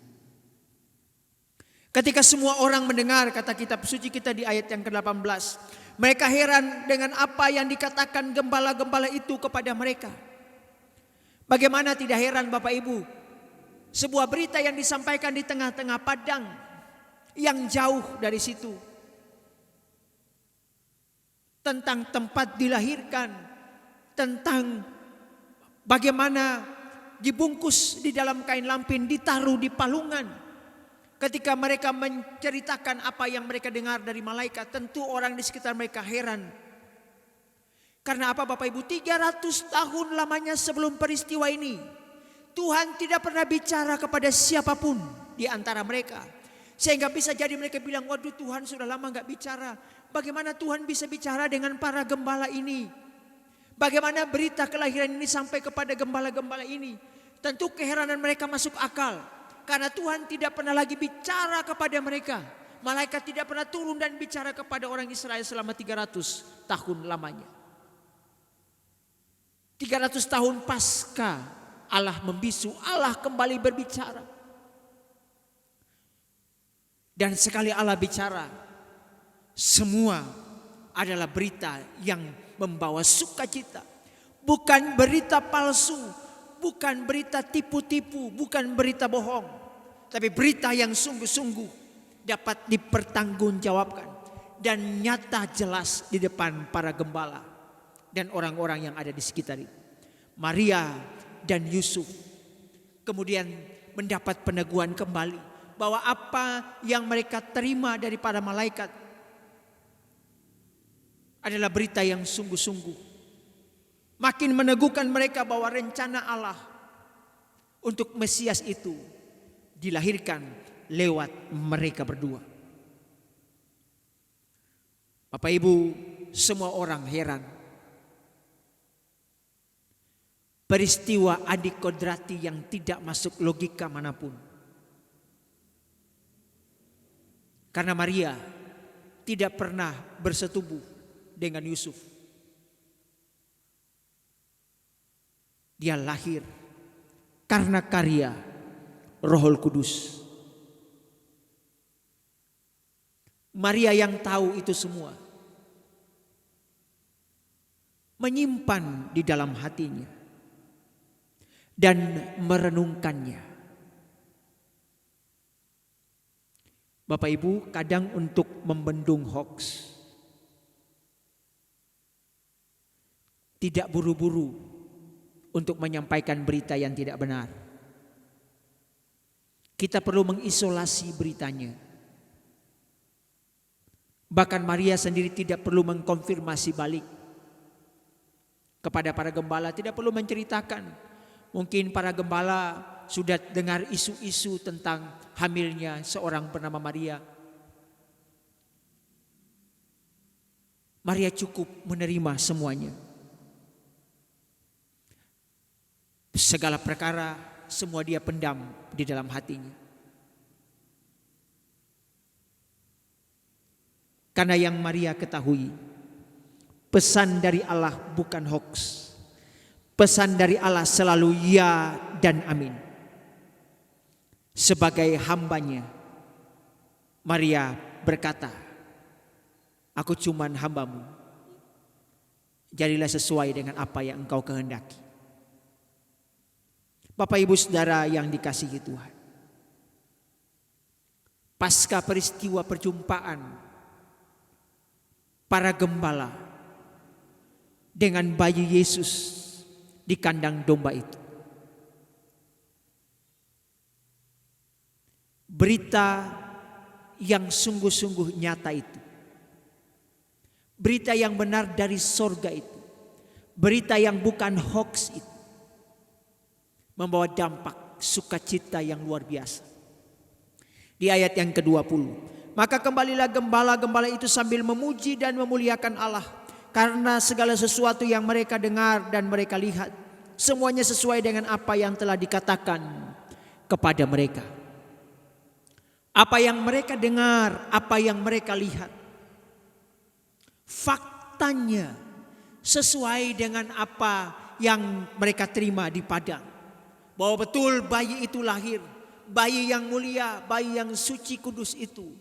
Ketika semua orang mendengar kata kitab suci kita di ayat yang ke-18. Mereka heran dengan apa yang dikatakan gembala-gembala itu kepada mereka. Bagaimana tidak heran Bapak Ibu? Sebuah berita yang disampaikan di tengah-tengah padang yang jauh dari situ. Tentang tempat dilahirkan. Tentang bagaimana dibungkus di dalam kain lampin, ditaruh di palungan. Ketika mereka menceritakan apa yang mereka dengar dari malaikat, tentu orang di sekitar mereka heran. Karena apa Bapak Ibu? 300 tahun lamanya sebelum peristiwa ini, Tuhan tidak pernah bicara kepada siapapun di antara mereka. Sehingga bisa jadi mereka bilang, waduh Tuhan sudah lama gak bicara. Bagaimana Tuhan bisa bicara dengan para gembala ini? Bagaimana berita kelahiran ini sampai kepada gembala-gembala ini? Tentu keheranan mereka masuk akal. Karena Tuhan tidak pernah lagi bicara kepada mereka. Malaikat tidak pernah turun dan bicara kepada orang Israel selama 300 tahun lamanya. 300 tahun pasca Allah membisu, Allah kembali berbicara. Dan sekali Allah bicara, semua adalah berita yang membawa sukacita. Bukan berita palsu, bukan berita tipu-tipu, bukan berita bohong. Tapi berita yang sungguh-sungguh dapat dipertanggungjawabkan. Dan nyata jelas di depan para gembala dan orang-orang yang ada di sekitar itu. Maria dan Yusuf kemudian mendapat peneguhan kembali. Bahwa apa yang mereka terima dari para malaikat adalah berita yang sungguh-sungguh. Makin meneguhkan mereka bahwa rencana Allah untuk Mesias itu dilahirkan lewat mereka berdua. Bapak Ibu, semua orang heran. Peristiwa adik kodrati yang tidak masuk logika manapun. Karena Maria tidak pernah bersetubuh dengan Yusuf. Dia lahir karena karya Roh Kudus. Maria yang tahu itu semua menyimpan di dalam hatinya dan merenungkannya. Bapak Ibu, kadang untuk membendung hoax, tidak buru-buru untuk menyampaikan berita yang tidak benar. Kita perlu mengisolasi beritanya. Bahkan Maria sendiri tidak perlu mengkonfirmasi balik kepada para gembala, tidak perlu menceritakan. Mungkin para gembala sudah dengar isu-isu tentang hamilnya seorang bernama Maria. Maria cukup menerima semuanya. Segala perkara semua dia pendam di dalam hatinya. Karena yang Maria ketahui Pesan dari Allah bukan hoax. Pesan dari Allah selalu ya dan amin. Sebagai hambanya, Maria berkata, aku cuman hambamu. Jadilah sesuai dengan apa yang engkau kehendaki. Bapak Ibu Saudara yang dikasihi Tuhan. Pasca peristiwa perjumpaan para gembala dengan bayi Yesus di kandang domba itu, berita yang sungguh-sungguh nyata itu, berita yang benar dari sorga itu, berita yang bukan hoax itu, membawa dampak sukacita yang luar biasa. Di ayat yang ke-20, maka kembalilah gembala-gembala itu sambil memuji dan memuliakan Allah, karena segala sesuatu yang mereka dengar dan mereka lihat, semuanya sesuai dengan apa yang telah dikatakan kepada mereka. Apa yang mereka dengar, apa yang mereka lihat, faktanya sesuai dengan apa yang mereka terima di padang. Bahwa betul bayi itu lahir, bayi yang mulia, bayi yang suci kudus itu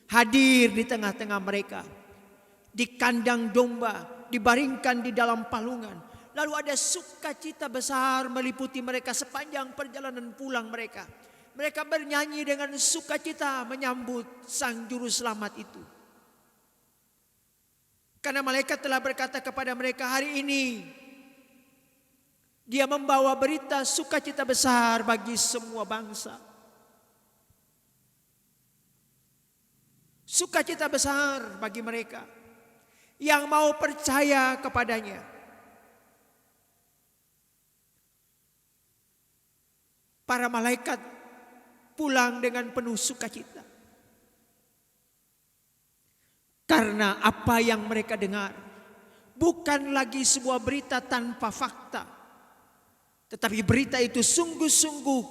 hadir di tengah-tengah mereka, di kandang domba, dibaringkan di dalam palungan. Lalu ada sukacita besar meliputi mereka sepanjang perjalanan pulang mereka. Mereka bernyanyi dengan sukacita menyambut Sang Juru Selamat itu. Karena malaikat telah berkata kepada mereka, hari ini Dia membawa berita sukacita besar bagi semua bangsa. Sukacita besar bagi mereka yang mau percaya kepadanya. Para malaikat pulang dengan penuh sukacita. Karena apa yang mereka dengar bukan lagi sebuah berita tanpa fakta, tetapi berita itu sungguh-sungguh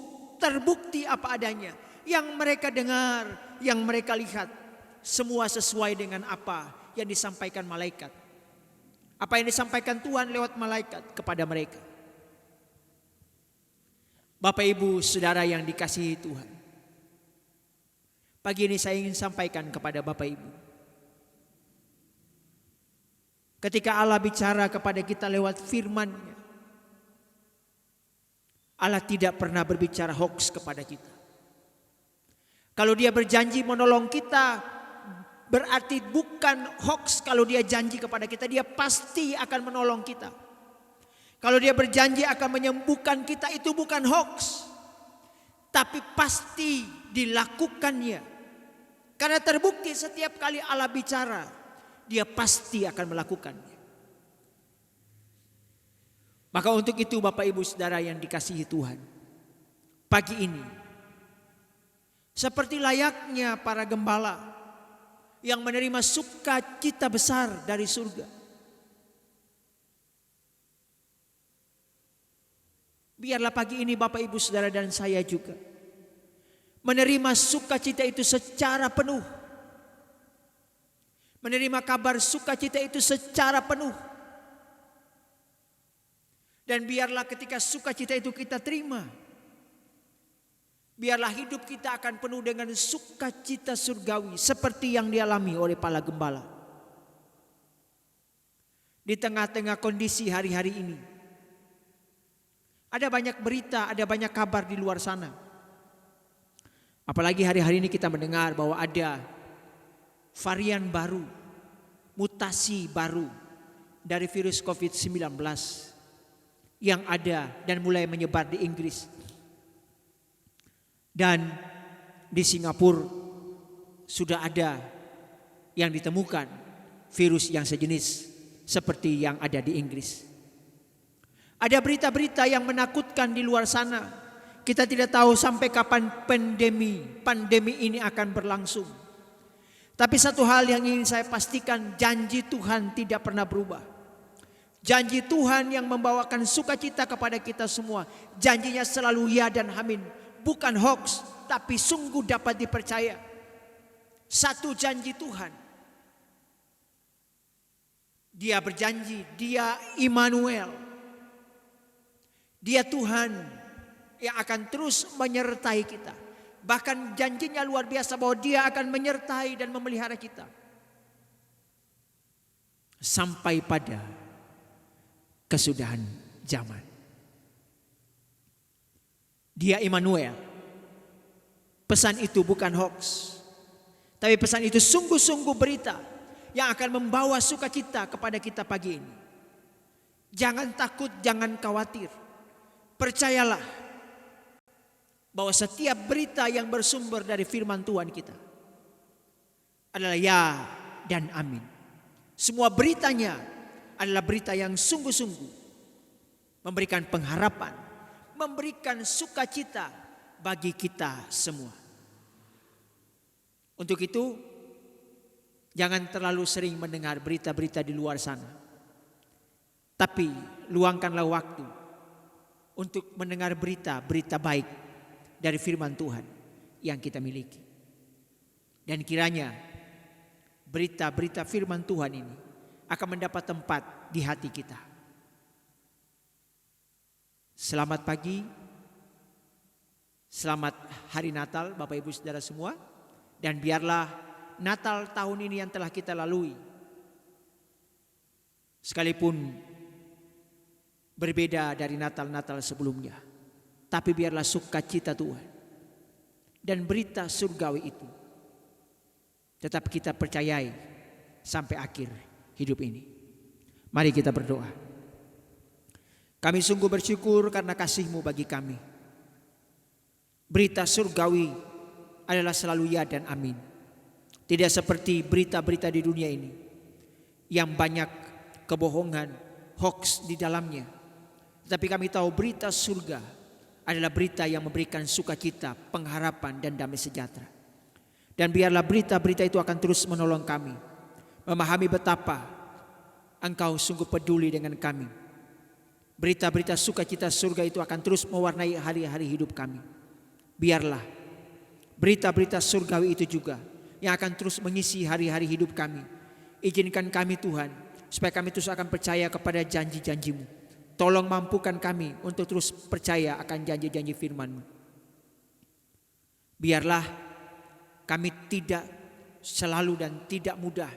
terbukti apa adanya. Yang mereka dengar, yang mereka lihat, semua sesuai dengan apa yang disampaikan malaikat. Apa yang disampaikan Tuhan lewat malaikat kepada mereka. Bapak Ibu Saudara yang dikasihi Tuhan, pagi ini saya ingin sampaikan kepada Bapak Ibu, ketika Allah bicara kepada kita lewat firman-Nya, Allah tidak pernah berbicara hoax kepada kita. Kalau Dia berjanji menolong kita, berarti bukan hoax. Kalau Dia janji kepada kita, Dia pasti akan menolong kita. Kalau Dia berjanji akan menyembuhkan kita, itu bukan hoax, tapi pasti dilakukannya. Karena terbukti setiap kali Allah bicara, Dia pasti akan melakukannya. Maka untuk itu Bapak Ibu Saudara yang dikasihi Tuhan, pagi ini seperti layaknya para gembala yang menerima sukacita besar dari surga, biarlah pagi ini Bapak Ibu Saudara dan saya juga menerima sukacita itu secara penuh. Menerima kabar sukacita itu secara penuh. Dan biarlah ketika sukacita itu kita terima, biarlah hidup kita akan penuh dengan sukacita surgawi seperti yang dialami oleh para gembala. Di tengah-tengah kondisi hari-hari ini, ada banyak berita, ada banyak kabar di luar sana. Apalagi hari-hari ini kita mendengar bahwa ada varian baru, mutasi baru dari virus COVID-19 yang ada dan mulai menyebar di Inggris. Dan di Singapura sudah ada yang ditemukan virus yang sejenis seperti yang ada di Inggris. Ada berita-berita yang menakutkan di luar sana. Kita tidak tahu sampai kapan pandemi ini akan berlangsung. Tapi satu hal yang ingin saya pastikan, janji Tuhan tidak pernah berubah. Janji Tuhan yang membawakan sukacita kepada kita semua, janjinya selalu ya dan amin. Bukan hoax, tapi sungguh dapat dipercaya. Satu janji Tuhan, Dia berjanji, dia Immanuel. Dia Tuhan yang akan terus menyertai kita. Bahkan janjinya luar biasa bahwa dia akan menyertai dan memelihara kita. Sampai pada kesudahan zaman. Dia Immanuel. Pesan itu bukan hoax. Tapi pesan itu sungguh-sungguh berita yang akan membawa sukacita kepada kita pagi ini. Jangan takut, jangan khawatir. Percayalah bahwa setiap berita yang bersumber dari firman Tuhan kita adalah ya dan amin. Semua beritanya adalah berita yang sungguh-sungguh memberikan pengharapan, memberikan sukacita bagi kita semua. Untuk itu, jangan terlalu sering mendengar berita-berita di luar sana. Tapi luangkanlah waktu untuk mendengar berita-berita baik dari firman Tuhan yang kita miliki. Dan kiranya berita-berita firman Tuhan ini akan mendapat tempat di hati kita. Selamat pagi, selamat hari Natal Bapak Ibu Saudara semua. Dan biarlah Natal tahun ini yang telah kita lalui, sekalipun berbeda dari Natal-Natal sebelumnya, tapi biarlah sukacita Tuhan dan berita surgawi itu tetap kita percayai sampai akhir hidup ini. Mari kita berdoa. Kami sungguh bersyukur karena kasih-Mu bagi kami. Berita surgawi adalah selalu ya dan amin. Tidak seperti berita-berita di dunia ini yang banyak kebohongan, hoax di dalamnya. Tetapi kami tahu berita surga adalah berita yang memberikan sukacita, pengharapan dan damai sejahtera. Dan biarlah berita-berita itu akan terus menolong kami memahami betapa Engkau sungguh peduli dengan kami. Berita-berita sukacita surga itu akan terus mewarnai hari-hari hidup kami. Biarlah berita-berita surgawi itu juga yang akan terus mengisi hari-hari hidup kami. Izinkan kami Tuhan, supaya kami terus akan percaya kepada janji-janji-Mu. Tolong mampukan kami untuk terus percaya akan janji-janji firman-Mu. Biarlah kami tidak selalu dan tidak mudah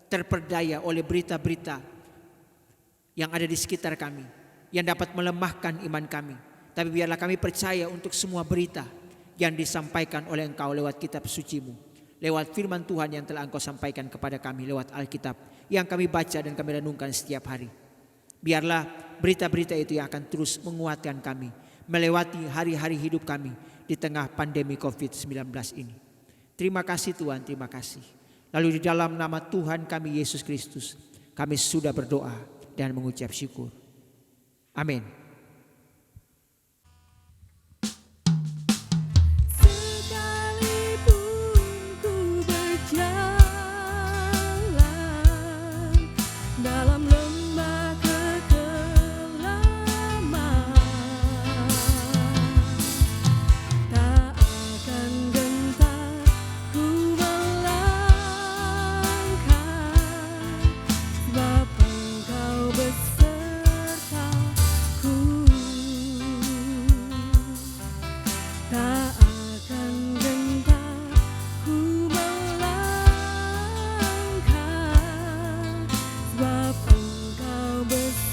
terperdaya oleh berita-berita yang ada di sekitar kami, yang dapat melemahkan iman kami. Tapi biarlah kami percaya untuk semua berita yang disampaikan oleh Engkau lewat kitab suci-Mu, lewat firman Tuhan yang telah Engkau sampaikan kepada kami lewat Alkitab yang kami baca dan kami renungkan setiap hari. Biarlah berita-berita itu yang akan terus menguatkan kami melewati hari-hari hidup kami di tengah pandemi COVID-19 ini. Terima kasih Tuhan, terima kasih. Lalu di dalam nama Tuhan kami Yesus Kristus, kami sudah berdoa dan mengucap syukur. Amin. Dalam lembah kekelaman, tak akan gentar ku melangkah, sebab Engkau besertaku. Tak akan gentar ku melangkah, sebab Engkau besertaku.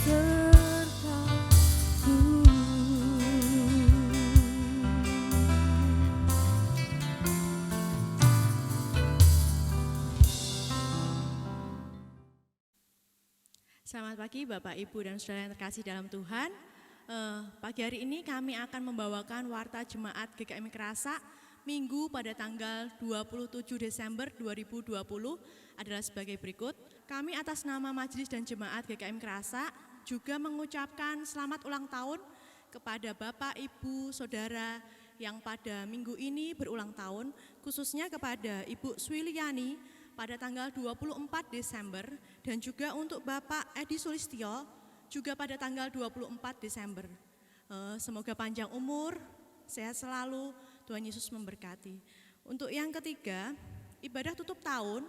Selamat pagi Bapak, Ibu, dan Saudara yang terkasih dalam Tuhan. Pagi hari ini kami akan membawakan Warta Jemaat GKM Kerasa Minggu pada tanggal 27 Desember 2020 adalah sebagai berikut. Kami atas nama Majelis dan Jemaat GKM Kerasa juga mengucapkan selamat ulang tahun kepada Bapak, Ibu, Saudara yang pada minggu ini berulang tahun, khususnya kepada Ibu Swiliani pada tanggal 24 Desember dan juga untuk Bapak Edi Sulistyo juga pada tanggal 24 Desember. Semoga panjang umur, sehat selalu, Tuhan Yesus memberkati. Untuk yang ketiga, ibadah tutup tahun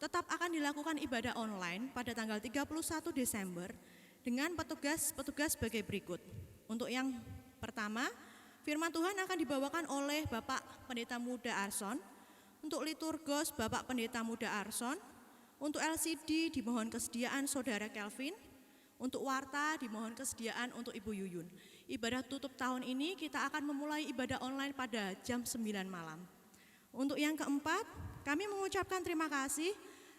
tetap akan dilakukan ibadah online pada tanggal 31 Desember dengan petugas-petugas sebagai berikut. Untuk yang pertama, firman Tuhan akan dibawakan oleh Bapak Pendeta Muda Arson. Untuk liturgos Bapak Pendeta Muda Arson. Untuk LCD dimohon kesediaan Saudara Kelvin. Untuk warta dimohon kesediaan untuk Ibu Yuyun. Ibadah tutup tahun ini kita akan memulai ibadah online pada jam 9 malam. Untuk yang keempat, kami mengucapkan terima kasih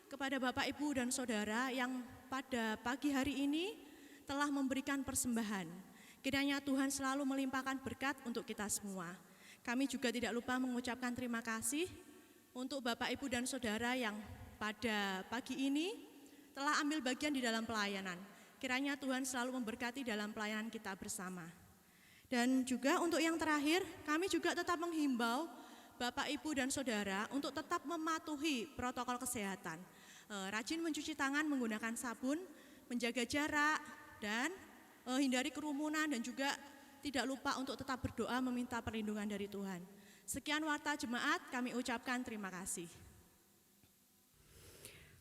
kepada Bapak, Ibu, dan Saudara yang pada pagi hari ini telah memberikan persembahan. Kiranya Tuhan selalu melimpahkan berkat untuk kita semua. Kami juga tidak lupa mengucapkan terima kasih untuk Bapak, Ibu, dan Saudara yang pada pagi ini telah ambil bagian di dalam pelayanan. Kiranya Tuhan selalu memberkati dalam pelayanan kita bersama. Dan juga untuk yang terakhir, kami juga tetap menghimbau Bapak, Ibu, dan Saudara untuk tetap mematuhi protokol kesehatan. Rajin mencuci tangan menggunakan sabun, menjaga jarak, dan hindari kerumunan, dan juga tidak lupa untuk tetap berdoa meminta perlindungan dari Tuhan. Sekian warta jemaat, kami ucapkan terima kasih.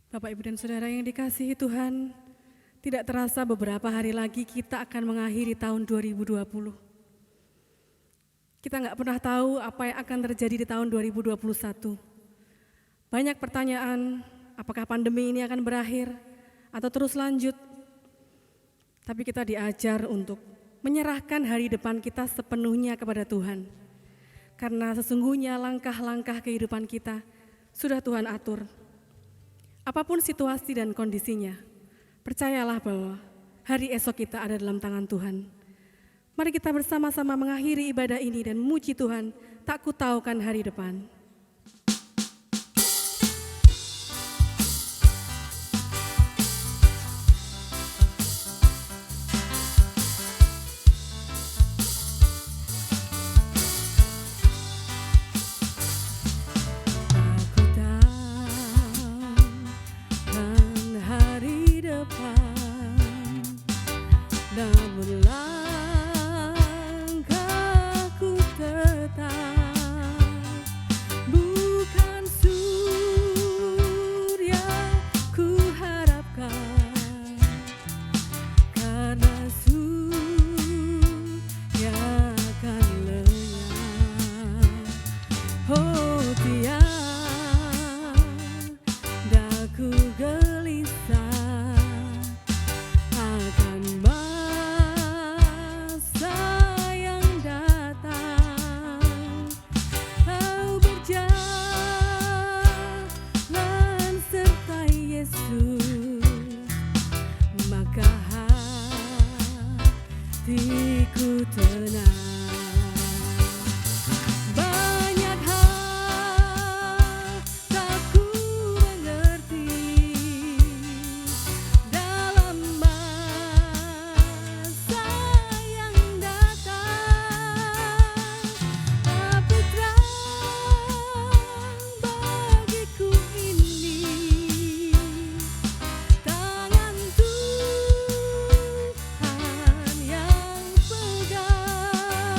Bapak, Ibu, dan Saudara yang dikasihi Tuhan, tidak terasa beberapa hari lagi kita akan mengakhiri tahun 2020. Kita nggak pernah tahu apa yang akan terjadi di tahun 2021. Banyak pertanyaan, apakah pandemi ini akan berakhir atau terus lanjut? Tapi kita diajar untuk menyerahkan hari depan kita sepenuhnya kepada Tuhan. Karena sesungguhnya langkah-langkah kehidupan kita sudah Tuhan atur. Apapun situasi dan kondisinya, percayalah bahwa hari esok kita ada dalam tangan Tuhan. Mari kita bersama-sama mengakhiri ibadah ini dan muji Tuhan, tak kutaukan hari depan. Namun langkahku tetap bukan surya ku harapkan, karena surya akan lenyap. Oh tiada ku gelisah akan masa yang datang. Kau berjalan sertai Yesus, maka hatiku tenang. Banyak hal tak ku mengerti dalam masa yang datang, tapi terang bagiku ini tangan Tuhan yang pegang.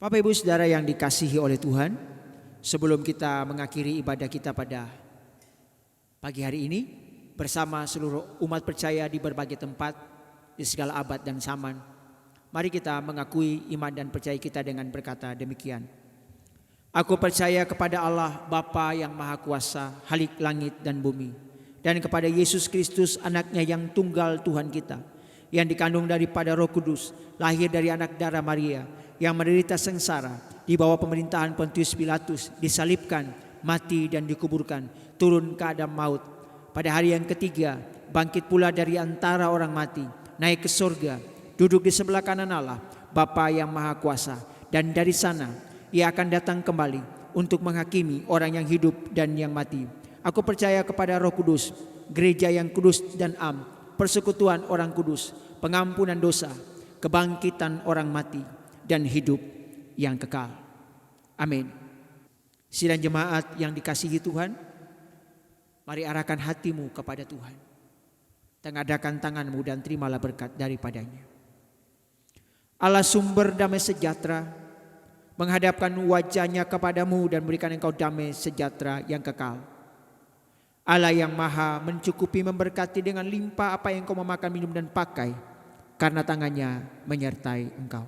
Bapak Ibu Saudara yang dikasihi oleh Tuhan, sebelum kita mengakhiri ibadah kita pada pagi hari ini bersama seluruh umat percaya di berbagai tempat, di segala abad dan zaman, mari kita mengakui iman dan percaya kita dengan berkata demikian. Aku percaya kepada Allah Bapa yang Maha Kuasa, Khalik langit dan bumi, dan kepada Yesus Kristus anaknya yang tunggal Tuhan kita, yang dikandung daripada Roh Kudus, lahir dari anak darah Maria, yang menderita sengsara di bawah pemerintahan Pontius Pilatus, disalibkan, mati dan dikuburkan, turun ke Adam maut. Pada hari yang ketiga bangkit pula dari antara orang mati, naik ke surga, duduk di sebelah kanan Allah Bapa yang Maha Kuasa, dan dari sana Ia akan datang kembali untuk menghakimi orang yang hidup dan yang mati. Aku percaya kepada Roh Kudus, gereja yang kudus dan am, persekutuan orang kudus, pengampunan dosa, kebangkitan orang mati, dan hidup yang kekal. Amin. Sidang jemaat yang dikasihi Tuhan, mari arahkan hatimu kepada Tuhan. Tengadakan tanganmu dan terimalah berkat daripadanya. Allah sumber damai sejahtera, menghadapkan wajahnya kepadamu dan memberikan engkau damai sejahtera yang kekal. Allah yang maha mencukupi memberkati dengan limpah apa yang engkau memakan, minum dan pakai, karena tangannya menyertai engkau.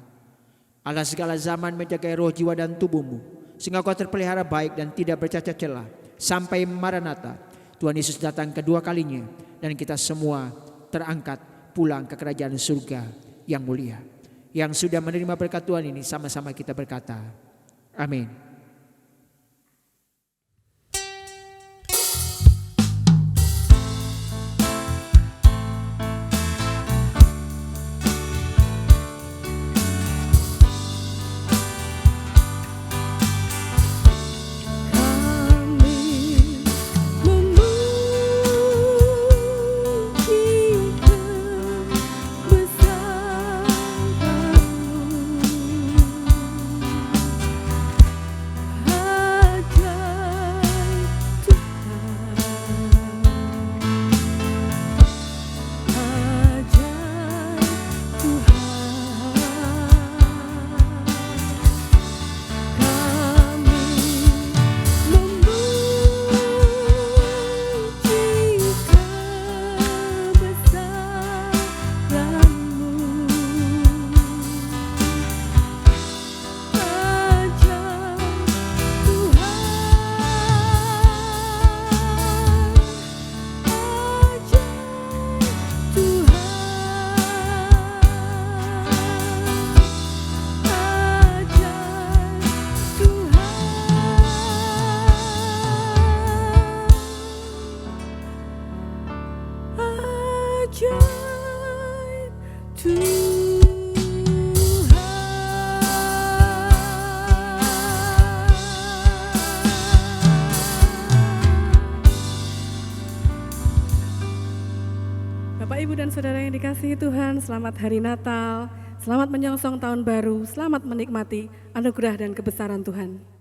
Allah segala zaman menjaga roh, jiwa dan tubuhmu, sehingga kau terpelihara baik dan tidak bercacat celah sampai Maranatha, Tuhan Yesus datang kedua kalinya, dan kita semua terangkat pulang ke kerajaan surga yang mulia. Yang sudah menerima berkat Tuhan ini, sama-sama kita berkata, amin. Bapak, Ibu, dan Saudara yang dikasihi Tuhan, selamat Hari Natal, selamat menyongsong Tahun Baru, selamat menikmati anugerah dan kebesaran Tuhan.